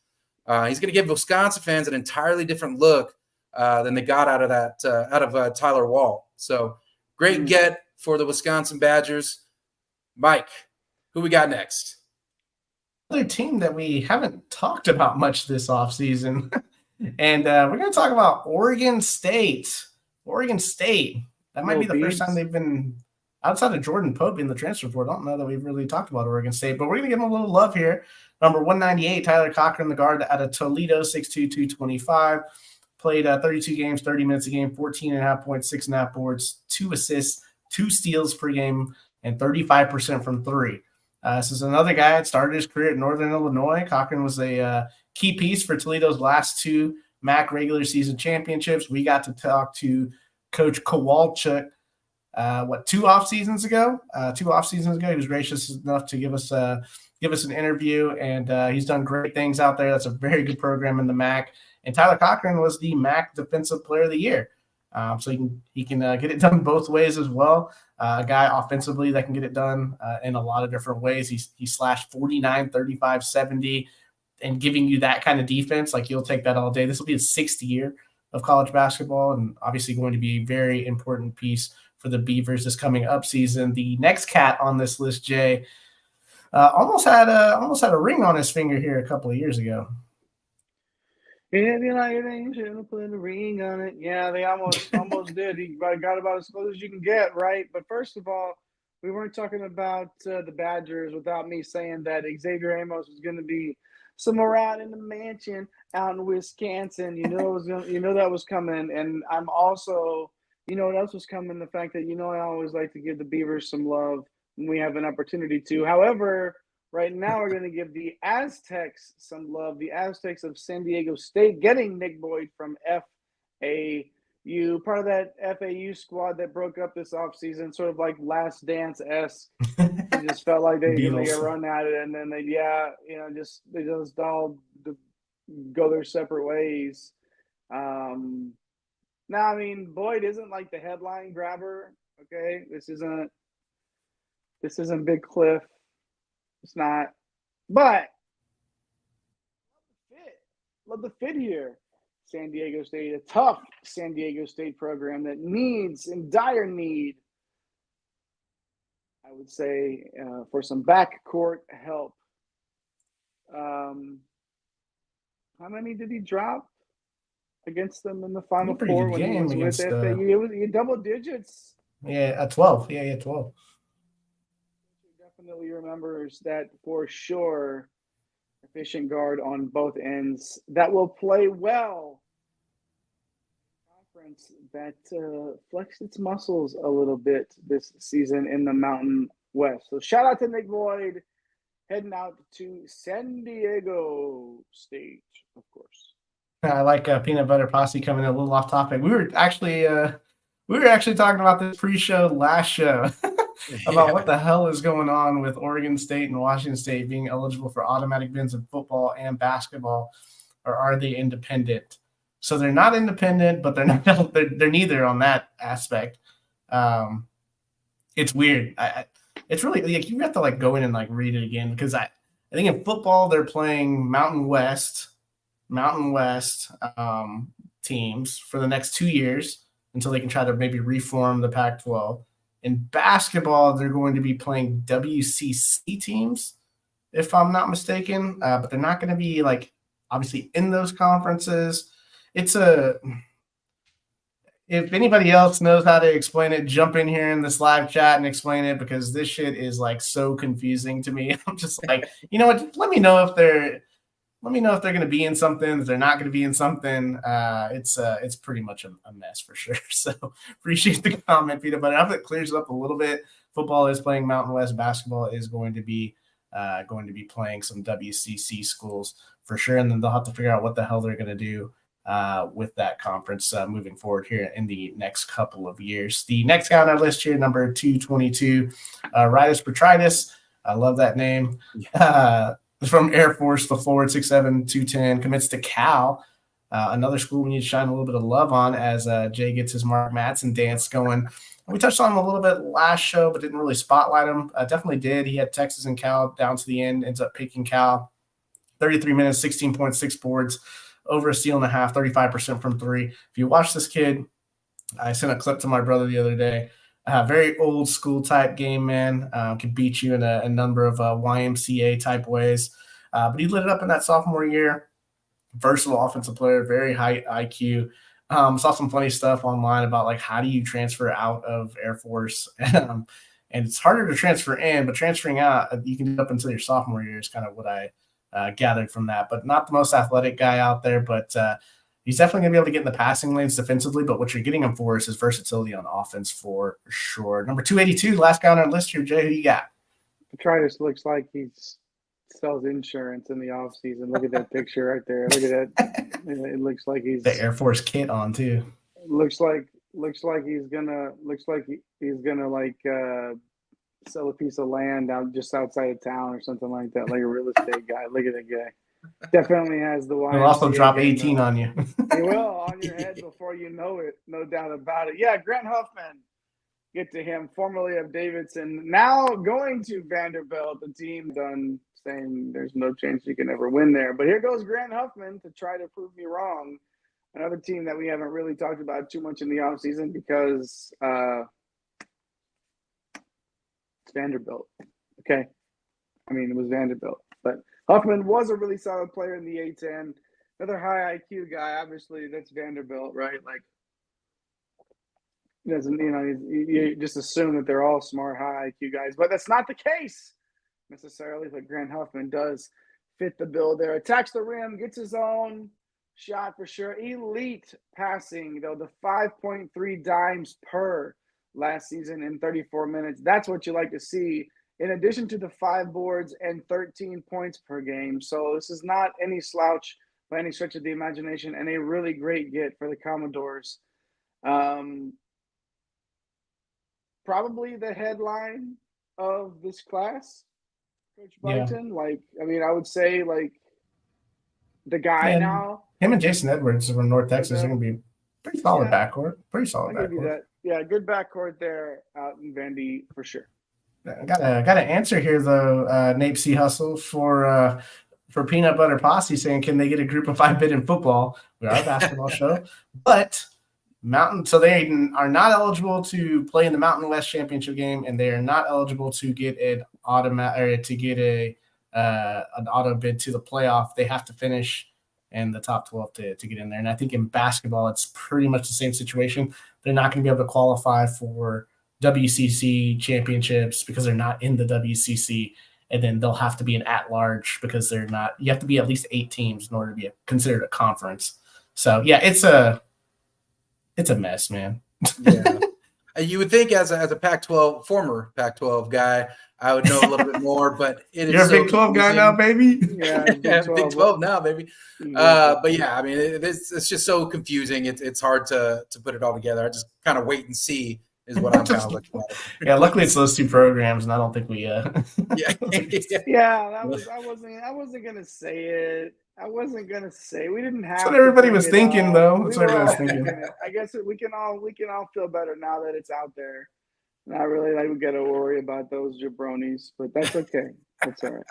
He's going to give Wisconsin fans an entirely different look than they got out of Tyler Wall. So great get for the Wisconsin Badgers. Mike, who we got next? Another team that we haven't talked about much this offseason. And we're going to talk about Oregon State. Oregon State. That might be the first time they've been outside of Jordan Pope in the transfer portal. I don't know that we've really talked about Oregon State, but we're going to give them a little love here. Number 198, Tyler Cochran, the guard out of Toledo, 6'2", 225. Played 32 games, 30 minutes a game, 14.5 points, 6.5 boards, 2 assists, 2 steals per game, and 35% from 3. This is another guy that started his career at Northern Illinois. Cochran was a key piece for Toledo's last 2 MAC regular season championships. We got to talk to Coach Kowalczyk 2 off seasons ago. He was gracious enough to give us an interview, and he's done great things out there. That's a very good program in the MAC. And Tyler Cochran was the MAC Defensive Player of the Year. So he can get it done both ways as well. A guy offensively that can get it done in a lot of different ways. He slashed 49, 35, 70, and giving you that kind of defense, like you'll take that all day. This will be the 6th year of college basketball, and obviously going to be a very important piece for the Beavers this coming up season. The next cat on this list, Jay, almost had a ring on his finger here a couple of years ago. If you like it, should have put a ring on it. Yeah, they almost did. He got about as close as you can get, right? But first of all, we weren't talking about the Badgers without me saying that Xavier Amos was going to be somewhere out in the mansion out in Wisconsin. You know that was coming, and I'm also, you know what else was coming? The fact that I always like to give the Beavers some love when we have an opportunity to. However, right now, we're going to give the Aztecs some love. The Aztecs of San Diego State getting Nick Boyd from FAU, part of that FAU squad that broke up this offseason, sort of like Last Dance-esque. It just felt like they got run at it, and then they just all go their separate ways. Now, I mean, Boyd isn't like the headline grabber. Okay, this isn't Big Cliff. It's not, but love the fit here. San Diego State, a tough San Diego State program that needs, in dire need, I would say, for some backcourt help. How many did he drop against them in the Final Four when he was with FAU? It was double digits. Yeah, 12. Yeah, 12. Definitely remembers that for sure. Efficient guard on both ends that will play well. Conference that flexed its muscles a little bit this season in the Mountain West. So shout out to Nick Boyd heading out to San Diego State, of course. I like Peanut Butter Posse coming in a little off topic. We were actually talking about this pre-show last show. About what the hell is going on with Oregon State and Washington State being eligible for automatic bids in football and basketball, or are they independent? So they're not independent, but they're not. They're neither on that aspect. It's weird. It's really like you have to like go in and like read it again, because I think in football they're playing Mountain West teams for the next 2 years until they can try to maybe reform the Pac-12. In basketball, they're going to be playing WCC teams, if I'm not mistaken, but they're not going to be like obviously in those conferences. If anybody else knows how to explain it, jump in here in this live chat and explain it, because this shit is like so confusing to me. I'm just like, you know what? Let me know if they're going to be in something, if they're not going to be in something. It's pretty much a mess for sure. So appreciate the comment, Peter. But I hope it clears it up a little bit. Football is playing Mountain West. Basketball is going to be playing some WCC schools for sure. And then they'll have to figure out what the hell they're going to do with that conference moving forward here in the next couple of years. The next guy on our list here, number 222, Rytis Petraitis. I love that name. From Air Force, the forward, 6'7", 210, commits to Cal, another school we need to shine a little bit of love on as Jay gets his Mark Madsen dance going. We touched on him a little bit last show, but didn't really spotlight him. Definitely did. He had Texas and Cal down to the end, ends up picking Cal. 33 minutes, 16.6 boards, over a steal and a half, 35% from three. If you watch this kid, I sent a clip to my brother the other day. Very old school type game, man. Could beat you in a number of YMCA type ways. But he lit it up in that sophomore year. Versatile offensive player, very high IQ. Saw some funny stuff online about like how do you transfer out of Air Force, and it's harder to transfer in, but transferring out you can do up until your sophomore year is kind of what I gathered from that. But not the most athletic guy out there, but he's definitely going to be able to get in the passing lanes defensively, but what you're getting him for is his versatility on offense for sure. Number 282, last guy on our list here, Jay, who you got? Petraitis looks like he sells insurance in the offseason. Look at that picture right there. Look at that. It looks like he's – the Air Force kit on, too. It looks like Looks like he's gonna like sell a piece of land out just outside of town or something like that, like a real estate guy. Look at the guy. Definitely has the YMCA. He'll also drop 18 on you. He will on your head before you know it, no doubt about it. Yeah, Grant Huffman. Get to him, formerly of Davidson, now going to Vanderbilt. The team done saying there's no chance you can ever win there. But here goes Grant Huffman to try to prove me wrong. Another team that we haven't really talked about too much in the offseason because it's Vanderbilt. Okay. I mean, it was Vanderbilt. But Huffman was a really solid player in the A-10. Another high IQ guy. Obviously, that's Vanderbilt, right? Like, doesn't, you just assume that they're all smart, high IQ guys. But that's not the case necessarily. But Grant Huffman does fit the bill there. Attacks the rim, gets his own shot for sure. Elite passing, though, the 5.3 dimes per last season in 34 minutes. That's what you like to see, in addition to the 5 boards and 13 points per game. So this is not any slouch by any stretch of the imagination, and a really great get for the Commodores. Probably the headline of this class, Coach Barton. Yeah. Like, I mean, I would say, like, the guy now. Him and Jason Edwards from North Texas are going to be pretty solid backcourt. Pretty solid backcourt. Give you that. Yeah, good backcourt there out in Vandy for sure. I got an answer here, though, Nate C. Hustle, for Peanut Butter Posse saying, can they get a group of 5 bid in football? We are a basketball show. But so they are not eligible to play in the Mountain West Championship game, and they are not eligible to get an auto bid to the playoff. They have to finish in the top 12 to get in there. And I think in basketball, it's pretty much the same situation. They're not going to be able to qualify for WCC championships because they're not in the WCC, and then they'll have to be an at-large because they're not. You have to be at least 8 teams in order to be considered a conference. So yeah, it's a mess, man. Yeah, you would think as a Pac-12 former Pac-12 guy, I would know a little bit more, but you're a Big 12 guy now, baby. Yeah, Big 12 now, baby. But yeah, I mean, it's just so confusing. It's hard to put it all together. I just kind of wait and see is what I'm kind of looking at. Yeah, luckily it's those 2 programs, and I don't think we. Yeah, I wasn't gonna say it. I wasn't gonna say we didn't have. That's what everybody was thinking, though. That's what everybody was thinking. I guess we can all feel better now that it's out there. Not really like we got to worry about those jabronis, but that's okay. That's all right.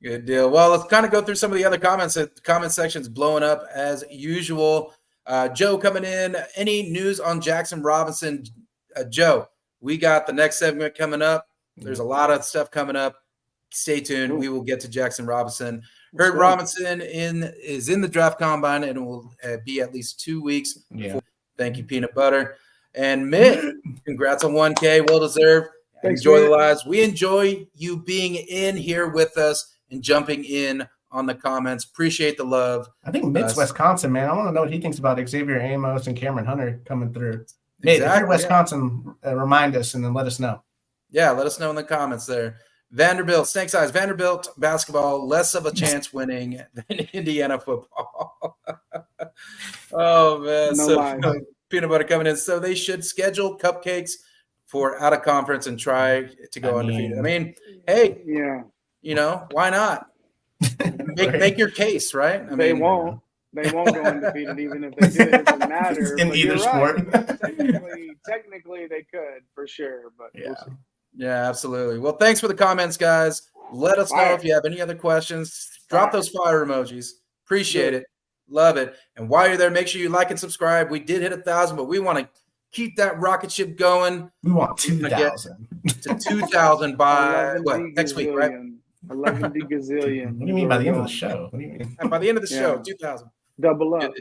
Good deal. Well, let's kind of go through some of the other comments. The comment section's blowing up as usual. Joe coming in. Any news on Jackson Robinson? Joe, we got the next segment coming up. There's a lot of stuff coming up. Stay tuned. Ooh. We will get to Jackson Robinson. Heard Robinson is in the draft combine, and it will be at least 2 weeks. Yeah. Thank you, Peanut Butter. And Mitt, congrats on 1K. Well deserved. Thanks, enjoy Mitt. the lives. We enjoy you being in here with us and jumping in on the comments. Appreciate the love. I think Mitt's Wisconsin, man. I want to know what he thinks about Xavier, Amos, and Cameron Hunter coming through. Mitt, if you're Wisconsin, remind us and then let us know. Yeah, let us know in the comments there. Vanderbilt, Snakes Eyes, Vanderbilt basketball, less of a chance winning than Indiana football. Oh, man. No Peanut Butter coming in. So they should schedule cupcakes for out of conference and try to go undefeated. I mean, hey, why not? Make your case, right? They won't go undefeated even if they do. It doesn't matter. In either sport. Right. Technically, they could for sure, but we'll see. Yeah, absolutely. Well, thanks for the comments, guys. Let us know if you have any other questions. Drop those fire emojis. Appreciate it. Love it. And while you're there, make sure you like and subscribe. We did hit 1,000, but we want to keep that rocket ship going. We want 2,000 to 2,000 by next week, right? 11 gazillion. What do you mean by the end of the show? What do you mean? And by the end of the show, 2,000. Double up.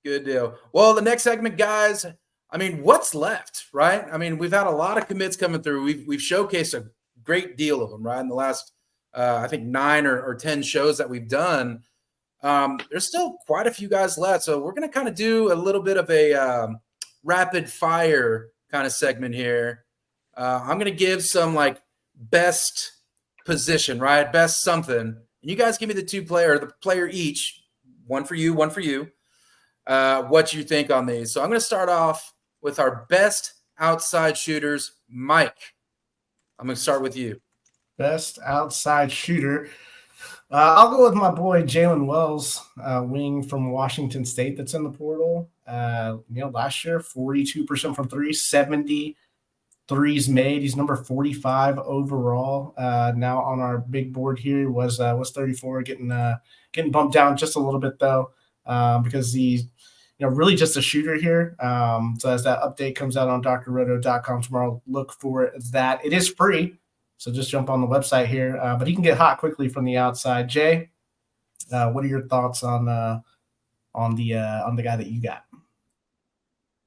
Good deal. Well, the next segment, guys. I mean, what's left, right? I mean, we've had a lot of commits coming through. We've showcased a great deal of them, right? In the last, I think 9 or 10 shows that we've done. There's still quite a few guys left. So we're going to kind of do a little bit of a rapid fire kind of segment here. I'm going to give some like best position, right? Best something. And you guys give me the player each, one for you. What you think on these. So I'm going to start off with our best outside shooters. Mike, I'm going to start with you. Best outside shooter. I'll go with my boy Jaylen Wells, wing from Washington State that's in the portal. Last year, 42% from three, 70 threes made. He's number 45 overall. Now on our big board here was 34, getting bumped down just a little bit though, because he's really just a shooter here. So as that update comes out on drroto.com tomorrow, look for that. It is free. So just jump on the website here, but he can get hot quickly from the outside. Jay, what are your thoughts on the guy that you got?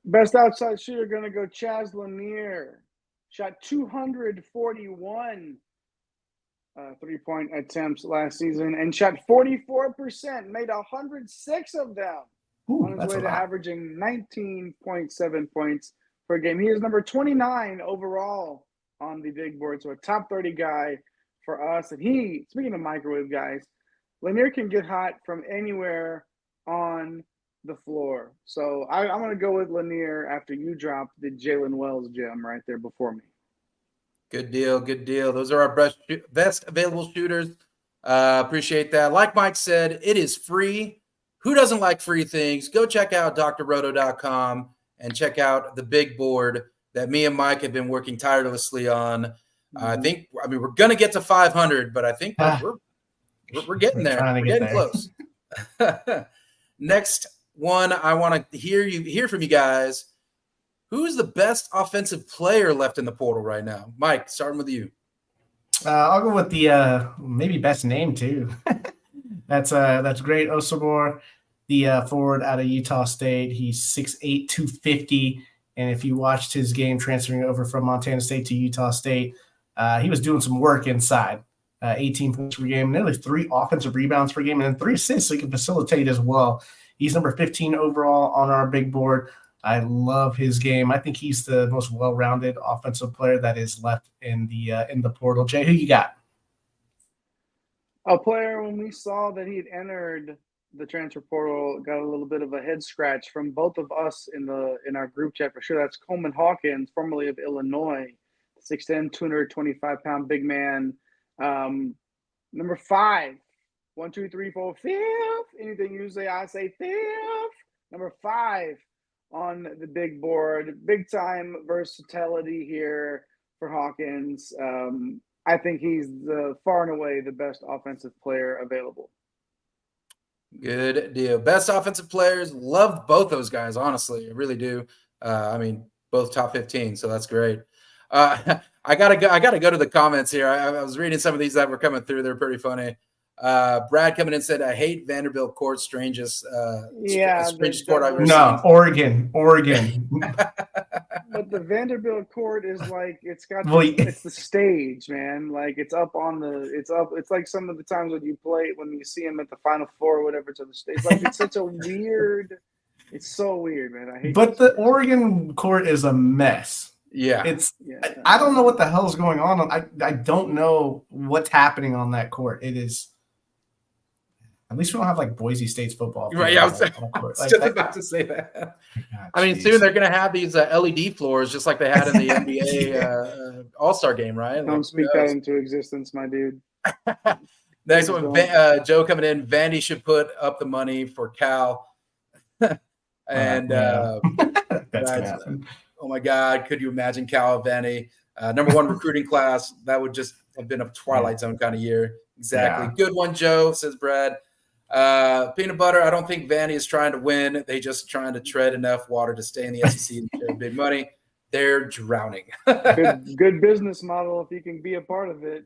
Best outside shooter going to go Chaz Lanier. Shot 241 3-point attempts last season and shot 44%. Made 106 of them. On his way to averaging 19.7 points per game. He is number 29 overall on the big board, so a top 30 guy for us. And speaking of microwave guys, Lanier can get hot from anywhere on the floor. So I'm going to go with Lanier after you dropped the Jaylen Wells gem right there before me. Good deal. Those are our best available shooters. Appreciate that. Like Mike said, it is free. Who doesn't like free things? Go check out drroto.com and check out the big board that me and Mike have been working tirelessly on. We're going to get to 500, but I think we're getting there. We're getting close. Next one, I want to hear from you guys. Who's the best offensive player left in the portal right now? Mike, starting with you. I'll go with the maybe best name too. That's great. Osobor, the forward out of Utah State. He's 6'8", 250. And if you watched his game transferring over from Montana State to Utah State, he was doing some work inside. 18 points per game, nearly 3 offensive rebounds per game, and then 3 assists, so he can facilitate as well. He's number 15 overall on our big board. I love his game. I think he's the most well-rounded offensive player that is left in the portal. Jay, who you got? A player, when we saw that he had entered the transfer portal, got a little bit of a head scratch from both of us in our group chat for sure. That's Coleman Hawkins, formerly of Illinois, 6'10", 225-pound big man. Number 5, 1, 2, 3, 4, 5th. Anything you say, I say 5th. Number 5 on the big board. Big time versatility here for Hawkins. I think he's far and away the best offensive player available. Good deal. Best offensive players. Loved both those guys, honestly. I really do. Both top 15, so that's great. I gotta go to the comments here. I was reading some of these that were coming through. They're pretty funny. Brad coming in said, "I hate Vanderbilt court. Strangest court I've ever seen." No, Oregon. But the Vanderbilt court is like it's the stage, man. Like it's up. It's like some of the times when you see him at the Final Four or whatever to the stage. Like it's such a weird. It's so weird, man. I hate. But the Oregon court is a mess. Yeah, I don't know what the hell is going on. I don't know what's happening on that court. It is. At least we don't have like Boise State's football. Right. Yeah, I was just about to say that. I mean, soon they're going to have these LED floors just like they had in the NBA All-Star game, right? Don't speak that into existence, my dude. Next one, Joe coming in. Vandy should put up the money for Cal. And that's gonna happen. Oh my God, could you imagine Cal Vandy? Number 1 recruiting class. That would just have been a Twilight Zone kind of year. Exactly. Yeah. Good one, Joe, says Brad. Peanut butter, I don't think Vandy is trying to win. They just trying to tread enough water to stay in the SEC and share big money. They're drowning. good business model if you can be a part of it.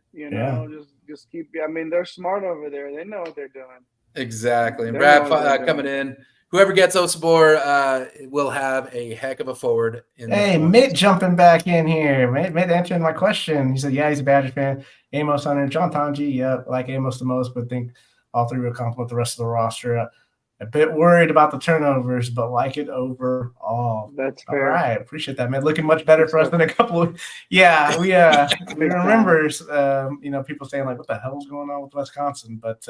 Just keep. I mean, they're smart over there. They know what they're doing. Exactly. And Brad coming in. Whoever gets Osobor will have a heck of a forward. Mitt jumping back in here. Mitt answering my question. He said, yeah, he's a Badger fan. Amos Hunter, John Tonji, like Amos the most, but think all 3 will complement the rest of the roster. A bit worried about the turnovers, but like it overall. That's fair. All right. Appreciate that, man. Looking much better for us than a couple of – yeah, we remember, people saying, like, what the hell is going on with Wisconsin? But,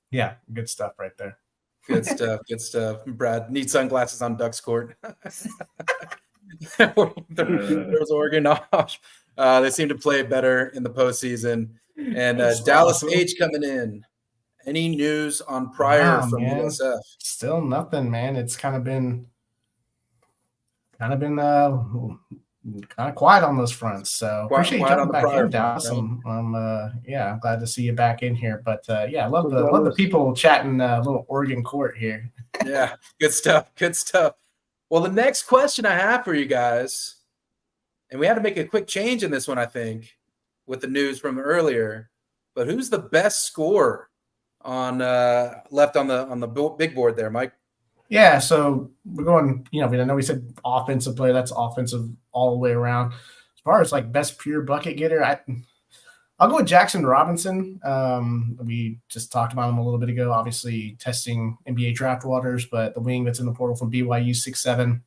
yeah, good stuff right there. Good stuff. Brad, need sunglasses on Ducks Court. There's Oregon off. They seem to play better in the postseason. And Dallas awesome. H coming in. Any news on Pryor from USF? Still nothing, man. It's kind of been kind of quiet on those fronts. So appreciate you jumping back in, Dallas. Right? I'm glad to see you back in here. But I love the people chatting a little Oregon court here. Yeah, good stuff. Good stuff. Well, the next question I have for you guys, and we had to make a quick change in this one, I think, with the news from earlier. But who's the best scorer on left on the big board there, Mike? Yeah, so we're going, I know we said offensive player. That's offensive all the way around. As far as like best pure bucket getter, I'll go with Jackson Robinson. We just talked about him a little bit ago, obviously testing NBA draft waters, but the wing that's in the portal from BYU, 6'7",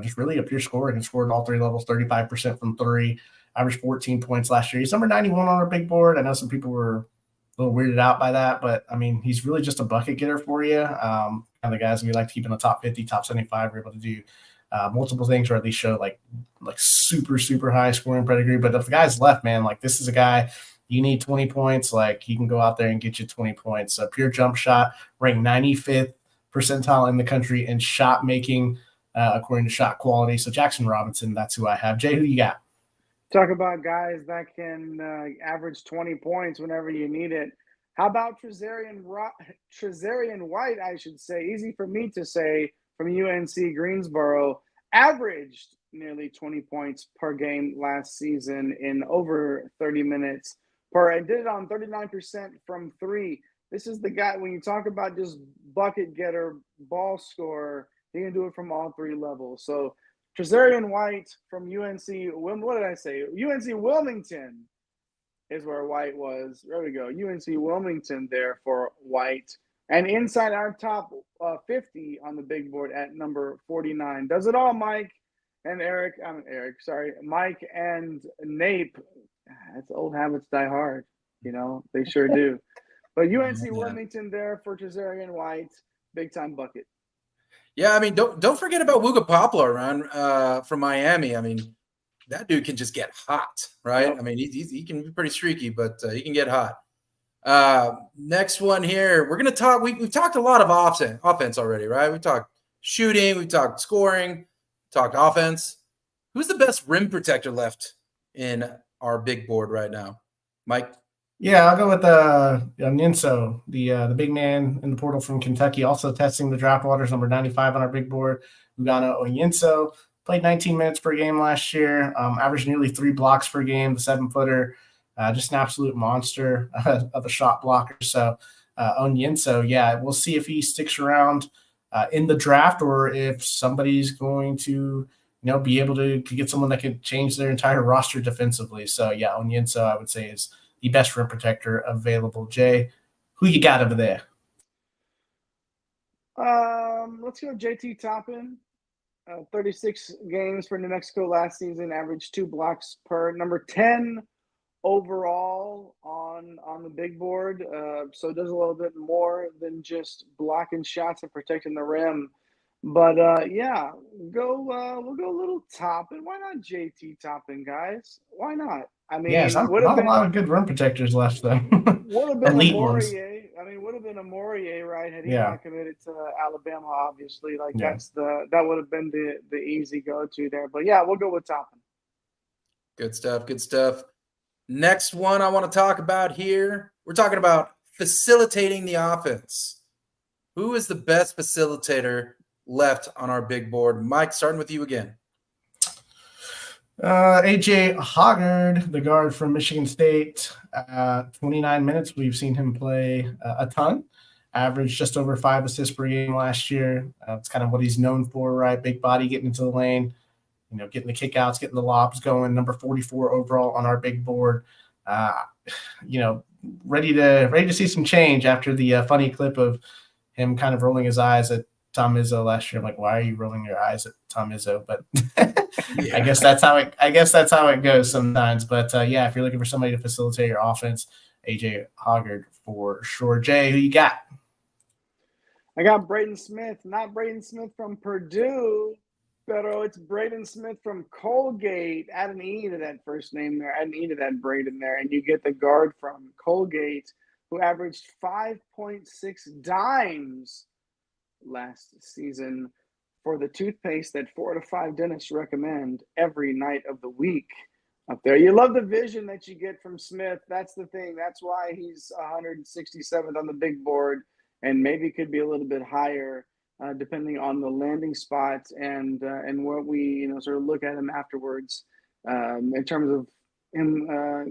just really a pure scorer. He scored all three levels, 35% from three, averaged 14 points last year. He's number 91 on our big board. I know some people were a little weirded out by that, but I mean, he's really just a bucket getter for you. Kind of the guys we like to keep in the top 50, top 75. We're able to do multiple things, or at least show like super, super high scoring pedigree. But if the guy's left, man, like this is a guy you need 20 points, like he can go out there and get you 20 points. A pure jump shot, ranked 95th percentile in the country in shot making, according to shot quality. So Jackson Robinson, that's who I have. Jay, who you got? Talk about guys that can average 20 points whenever you need it. How about Trezarian White, I should say, easy for me to say, from UNC Greensboro, averaged nearly 20 points per game last season in over 30 minutes and did it on 39% from three. This is the guy, when you talk about just bucket getter, ball scorer, he can do it from all three levels. So Trezarian White from UNC, what did I say? UNC Wilmington is where White was. There we go. UNC Wilmington there for White. And inside our top 50 on the big board at number 49. Does it all, Mike and Mike and Nape. That's old habits die hard. They sure do. But UNC Wilmington there for Trezarian White. Big time bucket. Yeah, I mean, don't forget about Wooga Poplar around from Miami. I mean, that dude can just get hot, right? Yep. I mean, he can be pretty streaky, but he can get hot. Next one here, we're gonna talk. We've talked a lot of offense already, right? We talked shooting, we talked scoring, talked offense. Who's the best rim protector left in our big board right now, Mike? Yeah, I'll go with Ninso, the big man in the portal from Kentucky, also testing the draft waters, number 95 on our big board. Ugana Onyenso played 19 minutes per game last year, averaged nearly 3 blocks per game, the 7-footer, just an absolute monster of a shot blocker. So Onyenso, yeah, we'll see if he sticks around in the draft or if somebody's going to be able to get someone that could change their entire roster defensively. So, yeah, Onyenso, I would say, is the best rim protector available. Jay, who you got over there? Let's go JT Toppin. 36 games for New Mexico last season, averaged 2 blocks per. Number 10 overall on the big board. So does a little bit more than just blocking shots and protecting the rim. But we'll go a little Toppin. Why not JT Toppin, guys? Why not? I mean, not a lot of good rim protectors left, though. Would have been Omoruyi. Would have been Omoruyi, right? Had he not committed to Alabama, obviously. That would have been the easy go-to there. But yeah, we'll go with Toppin. Good stuff. Good stuff. Next one I want to talk about here. We're talking about facilitating the offense. Who is the best facilitator left on our big board? Mike, starting with you again. AJ Hoggard, the guard from Michigan State, 29 minutes. We've seen him play a ton, averaged just over 5 assists per game last year. It's kind of what he's known for, right? Big body, getting into the lane, getting the kickouts, getting the lobs going. Number 44 overall on our big board. Ready to see some change after the funny clip of him kind of rolling his eyes at Tom Izzo last year. I'm like, why are you rolling your eyes at Tom Izzo? But yeah. I guess that's how it goes sometimes. But if you're looking for somebody to facilitate your offense, AJ Hoggard for sure. Jay, who you got? I got Braden Smith, not Braden Smith from Purdue. Pero it's Braden Smith from Colgate. Add an E to that first name there. Add an E to that Braden there. And you get the guard from Colgate, who averaged 5.6 dimes last season for the toothpaste that 4 to 5 dentists recommend every night of the week up there. You love the vision that you get from Smith. That's the thing. That's why he's 167th on the big board and maybe could be a little bit higher depending on the landing spots and what we sort of look at him afterwards in terms of him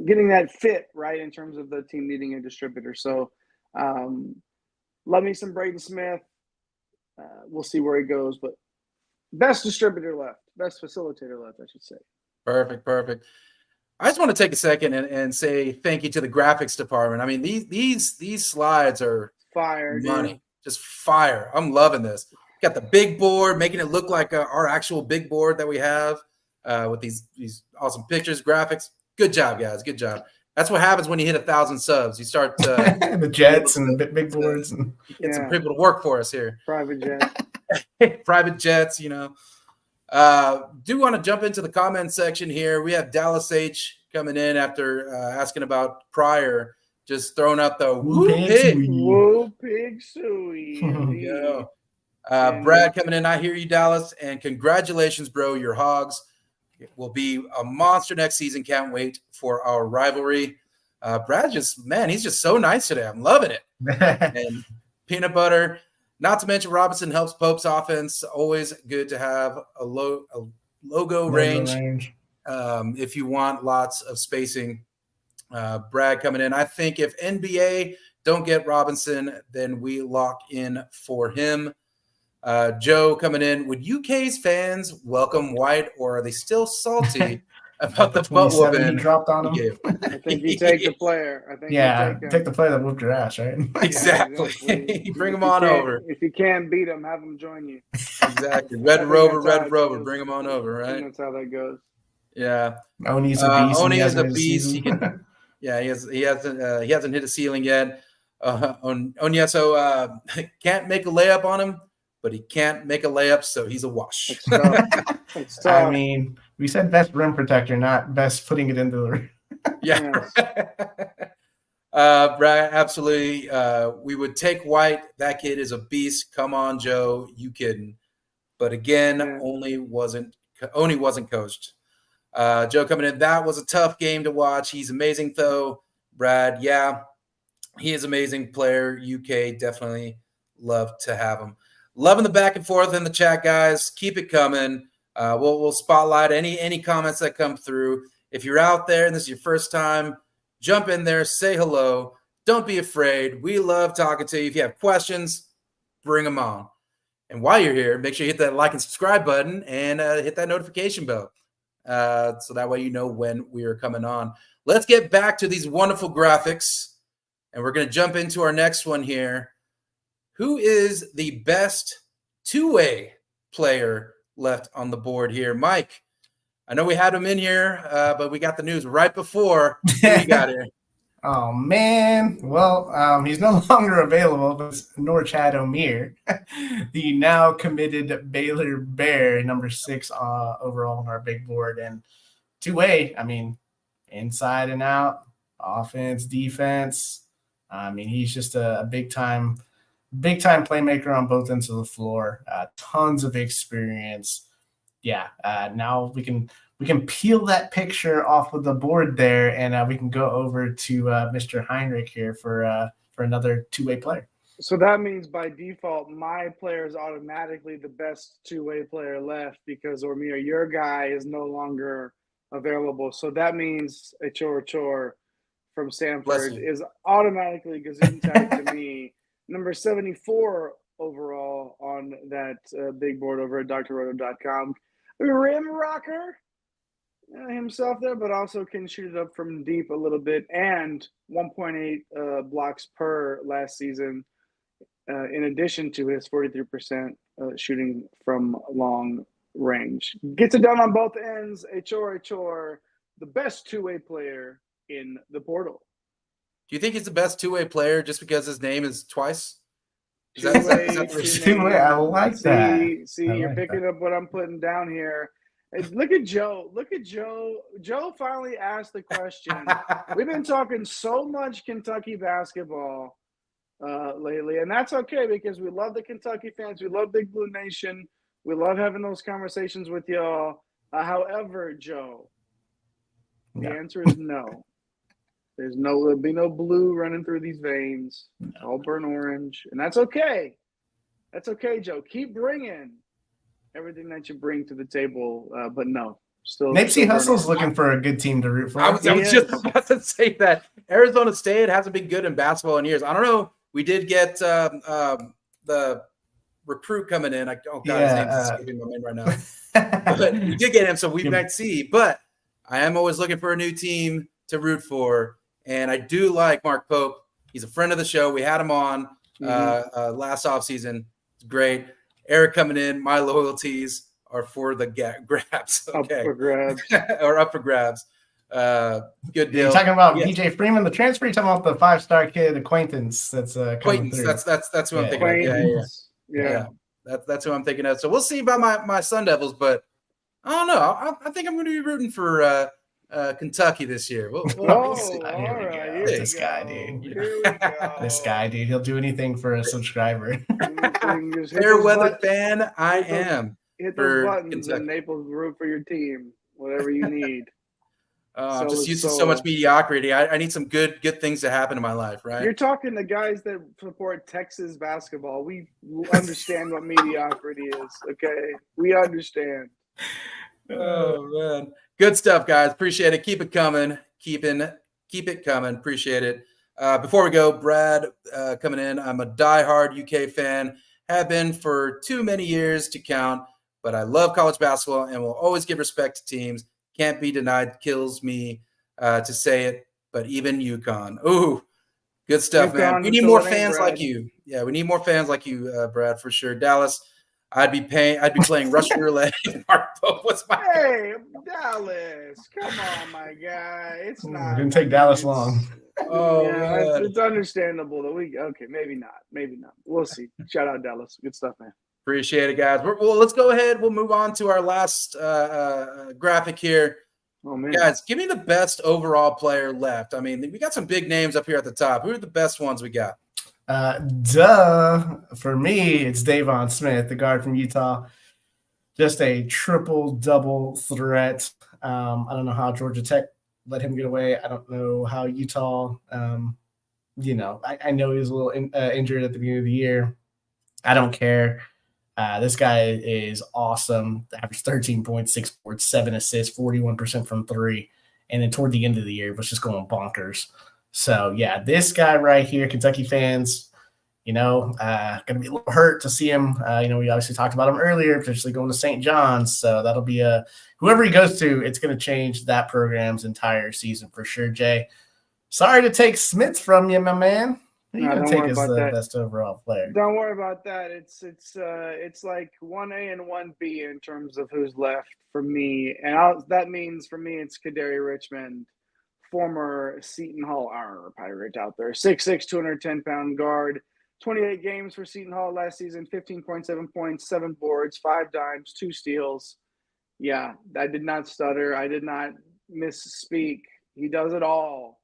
getting that fit right in terms of the team needing a distributor. So love me some Braden Smith. We'll see where he goes, but best distributor left, best facilitator left, I should say. Perfect. I just want to take a second and say thank you to the graphics department. I mean, these slides are fire, money, dude. just fire. I'm loving this. Got the big board, making it look like our actual big board that we have with these awesome pictures, graphics. Good job, guys. Good job. That's what happens when you hit 1,000 subs. You start the jets and the big boards and get some people to work for us here. Private jets. Private jets, Do want to jump into the comment section here. We have Dallas H coming in after asking about Pryor, just throwing out the woo pig. Woo pig suey. Brad coming in. I hear you, Dallas, and congratulations, bro. Your Hogs will be a monster next season. Can't wait for our rivalry. Brad he's just so nice today. I'm loving it. And peanut butter. Not to mention Robinson helps Pope's offense. Always good to have a logo range. If you want lots of spacing. Brad coming in. I think if NBA don't get Robinson, then we lock in for him. Joe coming in. Would UK's fans welcome White, or are they still salty about the butt whooping he dropped on him? I think you take the player. Take the player that whooped your ass, right? Exactly. Bring him on over. If you can't beat him, have him join you. Exactly. Red Rover. Bring him on over, right? That's how that goes. Yeah. Oni's a beast. Oni is a beast. He can. Yeah, he hasn't hit a ceiling yet. Onya, so can't make a layup on him, but he can't make a layup, so he's a wash. It's tough. I mean, we said best rim protector, not best putting it into the rim. Yeah. Brad, absolutely. We would take White. That kid is a beast. Come on, Joe. You kidding? But again, Oni wasn't coached. Joe coming in. That was a tough game to watch. He's amazing, though. Brad, yeah, he is amazing player. UK definitely love to have him. Loving the back and forth in the chat, guys. Keep it coming. We'll spotlight any comments that come through. If you're out there and this is your first time, jump in there, say hello. Don't be afraid. We love talking to you. If you have questions, bring them on. And while you're here, make sure you hit that like and subscribe button and hit that notification bell. So that way you know when we are coming on. Let's get back to these wonderful graphics, and we're going to jump into our next one here. Who is the best two-way player left on the board here? Mike, I know we had him in here, but we got the news right before we got here. Oh, man. Well, he's no longer available, but it's Norchad Omier, the now committed Baylor Bear, number 6 overall on our big board. And two-way, I mean, inside and out, offense, defense. I mean, he's just a big-time playmaker on both ends of the floor. Tons of experience. Yeah, now we can peel that picture off of the board there, and we can go over to Mr. Heinrich here for another two-way player. So that means by default, my player is automatically the best two-way player left because Ormir, your guy, is no longer available. So that means a Chor from Stanford is automatically Gesundheit to me. Number 74 overall on that big board over at drroto.com. Rim rocker himself there, but also can shoot it up from deep a little bit, and 1.8 blocks per last season, in addition to his 43% shooting from long range. Gets it done on both ends. Chor, the best two-way player in the portal. Do you think he's the best two-way player just because his name is twice? Is that what we're saying? Two-way. I like that. See, you're picking up what I'm putting down here. Look at Joe. Look at Joe. Joe finally asked the question. We've been talking so much Kentucky basketball lately, and that's okay because we love the Kentucky fans. We love Big Blue Nation. We love having those conversations with y'all. However, Joe, the answer is no. There'll be no blue running through these veins. It's all burnt orange, and that's okay. That's okay, Joe. Keep bringing everything that you bring to the table, but no. Nipsey Hussle's looking for a good team to root for. I was just about to say that Arizona State hasn't been good in basketball in years. I don't know. We did get the recruit coming in. His name's escaping my mind right now. But we did get him, so we might see. But I am always looking for a new team to root for, and I do like Mark Pope. He's a friend of the show. We had him on last offseason. It's great. Eric coming in. My loyalties are for the grabs. Okay. Up for grabs. Or up for grabs. Good deal. You're talking about BJ Freeman, the transfer. You're talking about the 5-star kid acquaintance that's coming through. That's who I'm thinking of. Yeah. That's who I'm thinking of. So we'll see about my Sun Devils, but I don't know. I think I'm going to be rooting for Kentucky this year. We'll see. All right. This guy, dude. This guy, dude. He'll do anything for a subscriber. Fair weather fan, I am. Hit those buttons and Naples root for your team. Whatever you need. I'm just used to so much mediocrity. I need some good things to happen in my life, right? You're talking to guys that support Texas basketball. We understand what mediocrity is, okay? We understand. Oh, man. Good stuff, guys. Appreciate it. Keep it coming. Keep it coming. Appreciate it. Before we go, Brad coming in. I'm a diehard UK fan. Have been for too many years to count, but I love college basketball and will always give respect to teams. Can't be denied. Kills me to say it, but even UConn. Ooh, good stuff, man. We need more fans like you. Yeah, we need more fans like you, Brad, for sure. Dallas, I'd be playing Russian roulette. Hey, Dallas, come on, my guy. It's not. It didn't take Dallas long. Oh, yeah, it's understandable that maybe not. We'll see. Shout out Dallas. Good stuff, man. Appreciate it, guys. Well, let's go ahead. We'll move on to our last graphic here. Oh, man. Guys, give me the best overall player left. I mean, we got some big names up here at the top. Who are the best ones we got? For me, it's Deivon Smith, the guard from Utah. Just a triple-double threat. I don't know how Georgia Tech let him get away. I don't know how Utah, I know he was a little injured at the beginning of the year. I don't care. This guy is awesome. Averaged 13 points, 6 boards, 7 assists, 41% from three. And then toward the end of the year, was just going bonkers. So, yeah, this guy right here, Kentucky fans, going to be a little hurt to see him. We obviously talked about him earlier, potentially going to St. John's. So that'll be whoever he goes to, it's going to change that program's entire season for sure, Jay. Sorry to take Smith from you, my man. Who are you going to take as the best overall player? Don't worry about that. It's like 1A and 1B in terms of who's left for me. And that means for me it's Kadary Richmond, former Seton Hall Pirate out there. 6'6", 210-pound guard. 28 games for Seton Hall last season, 15.7 points, 7 boards, 5 dimes, 2 steals. Yeah, I did not stutter. I did not misspeak. He does it all.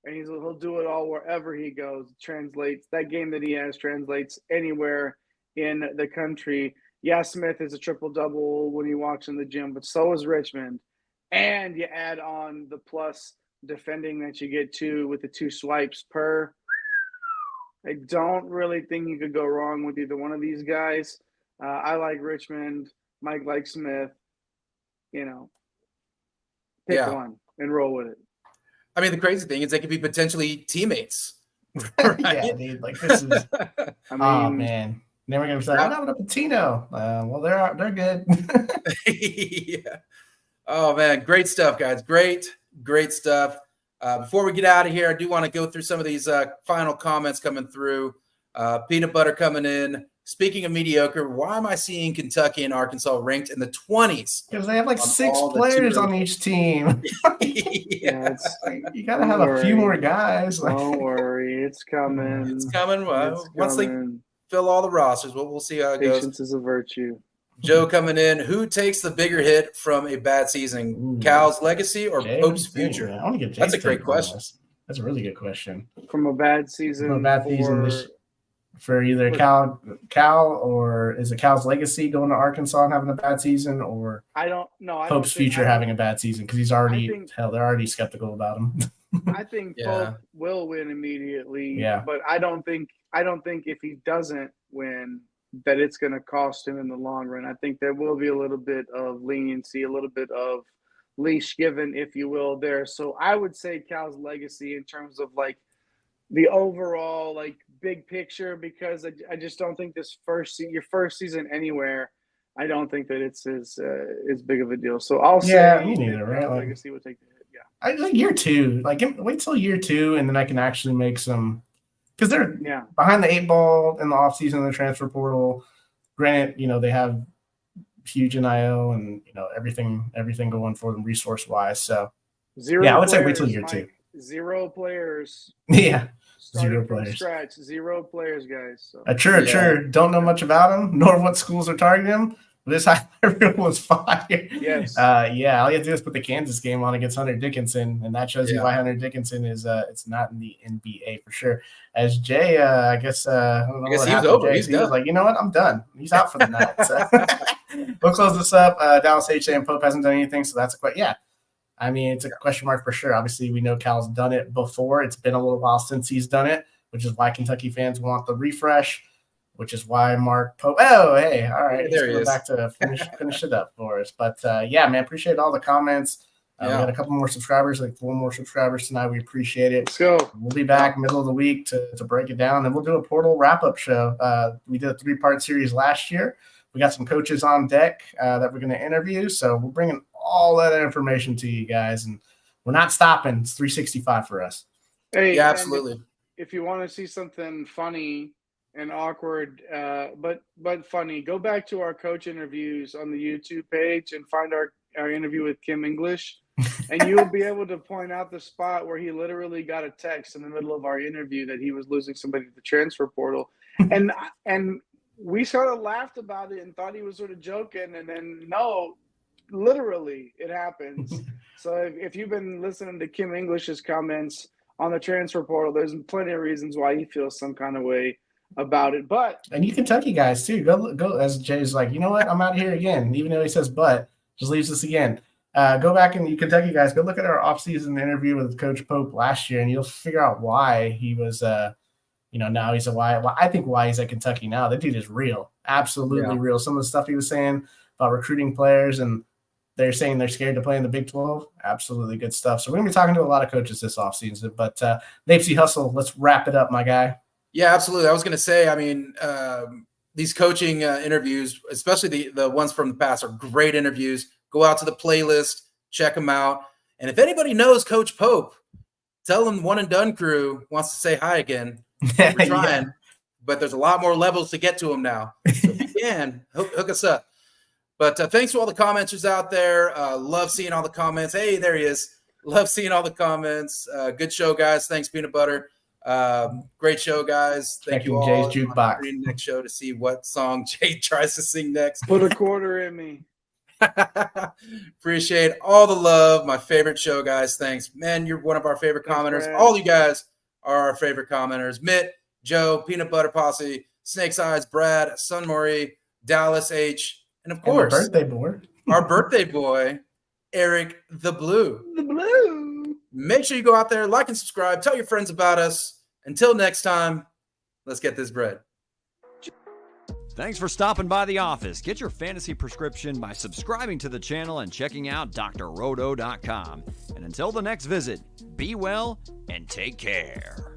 And he'll do it all wherever he goes. That game that he has translates anywhere in the country. Yeah, Smith is a triple-double when he walks in the gym, but so is Richmond. And you add on the plus defending that you get too with the 2 swipes per. I don't really think you could go wrong with either one of these guys. I like Richmond. Mike likes Smith. Pick one and roll with it. I mean, the crazy thing is they could be potentially teammates. Right? Yeah, dude. Like this is. Oh man, then we're gonna say, "I'm having a Patino." Well, they're good. Yeah. Oh man, great stuff, guys. Great stuff. Before we get out of here, I do want to go through some of these final comments coming through. Peanut Butter coming in. Speaking of mediocre, why am I seeing Kentucky and Arkansas ranked in the 20s? Because they have like 6 players on each team. Yeah, you got to have a few more guys. Don't worry. It's coming. It's coming. fill all the rosters. We'll see how it goes. Patience is a virtue. Joe coming in. Who takes the bigger hit from a bad season? Cal's legacy or Pope's future? I want to get Jay's That's a great take on question. this. That's a really good question. From a bad season. For either Cal, or is it Cal's legacy going to Arkansas and having a bad season, or I don't know. Pope's future having a bad season because he's already they're already skeptical about him. I think Pope will win immediately. Yeah, but I don't think if he doesn't win that it's going to cost him in the long run. I think there will be a little bit of leniency, a little bit of leash given, if you will, there. So I would say Cal's legacy in terms of like the overall like big picture, because I just don't think your first season anywhere, I don't think that it's as big of a deal. So I'll say me neither, right? Like, legacy would take the hit. Yeah, I think year 2. Like wait till year 2, and then I can actually make some, because they're behind the 8 ball in the offseason in the transfer portal. Granted, they have huge NIL and everything going for them resource wise. So I would say wait till year 2. 0 players. Yeah. Starting 0 from players. Scratch, 0 players, guys. So. Sure. Don't know much about him, nor what schools are targeting him. But this highlight was fire. Yes. All you have to do is put the Kansas game on against Hunter Dickinson, and that shows you why Hunter Dickinson is it's not in the NBA for sure. As Jay, I guess I don't know what happened. Over. Jay, he's he was like, you know what, I'm done. He's out for the night. So we'll close this up. Dallas H saying Pope hasn't done anything, so that's a question. I mean, it's a question mark for sure. Obviously, we know Cal's done it before. It's been a little while since he's done it, which is why Kentucky fans want the refresh, which is why Mark Pope. Oh, hey, all right. There he is. Back to finish it up for us. But, man, appreciate all the comments. We got a couple more subscribers, like 4 more subscribers tonight. We appreciate it. Let's go. We'll be back middle of the week to break it down, and we'll do a portal wrap-up show. We did a 3-part series last year. We got some coaches on deck that we're going to interview, so we're bringing all that information to you guys, and we're not stopping. It's 365 for us. Hey, absolutely. If you want to see something funny and awkward, but funny, go back to our coach interviews on the YouTube page and find our interview with Kim English, and you'll be able to point out the spot where he literally got a text in the middle of our interview that he was losing somebody to the transfer portal, and we sort of laughed about it and thought he was sort of joking, and then no. Literally, it happens. So if you've been listening to Kim English's comments on the transfer portal, there's plenty of reasons why he feels some kind of way about it. And you Kentucky guys too, go as Jay's like, you know what, I'm out of here again. Even though he says but, just leaves us again. Go back and you Kentucky guys, go look at our offseason interview with Coach Pope last year, and you'll figure out why he was. Now he's I think why he's at Kentucky now. That dude is real, absolutely real. Some of the stuff he was saying about recruiting players and. They're saying they're scared to play in the Big 12. Absolutely good stuff. So we're going to be talking to a lot of coaches this offseason. But Napesy Hustle, let's wrap it up, my guy. Yeah, absolutely. I was going to say, I mean, these coaching interviews, especially the ones from the past, are great interviews. Go out to the playlist, check them out. And if anybody knows Coach Pope, tell them One and Done crew wants to say hi again. We're trying, but there's a lot more levels to get to him now. So if you can, hook us up. But thanks to all the commenters out there. Love seeing all the comments. Hey, there he is. Love seeing all the comments. Good show, guys. Thanks, Peanut Butter. Great show, guys. Thank you all. Jay's Jukebox. Next show to see what song Jay tries to sing next. Put a quarter in me. Appreciate all the love. My favorite show, guys. Thanks. Man, you're one of our favorite commenters. All you guys are our favorite commenters. Mitt, Joe, Peanut Butter Posse, Snake's Eyes, Brad, Sunmori, Dallas H., and of course, our birthday boy, Eric the Blue. The Blue. Make sure you go out there, like and subscribe. Tell your friends about us. Until next time, let's get this bread. Thanks for stopping by the office. Get your fantasy prescription by subscribing to the channel and checking out drrodo.com. And until the next visit, be well and take care.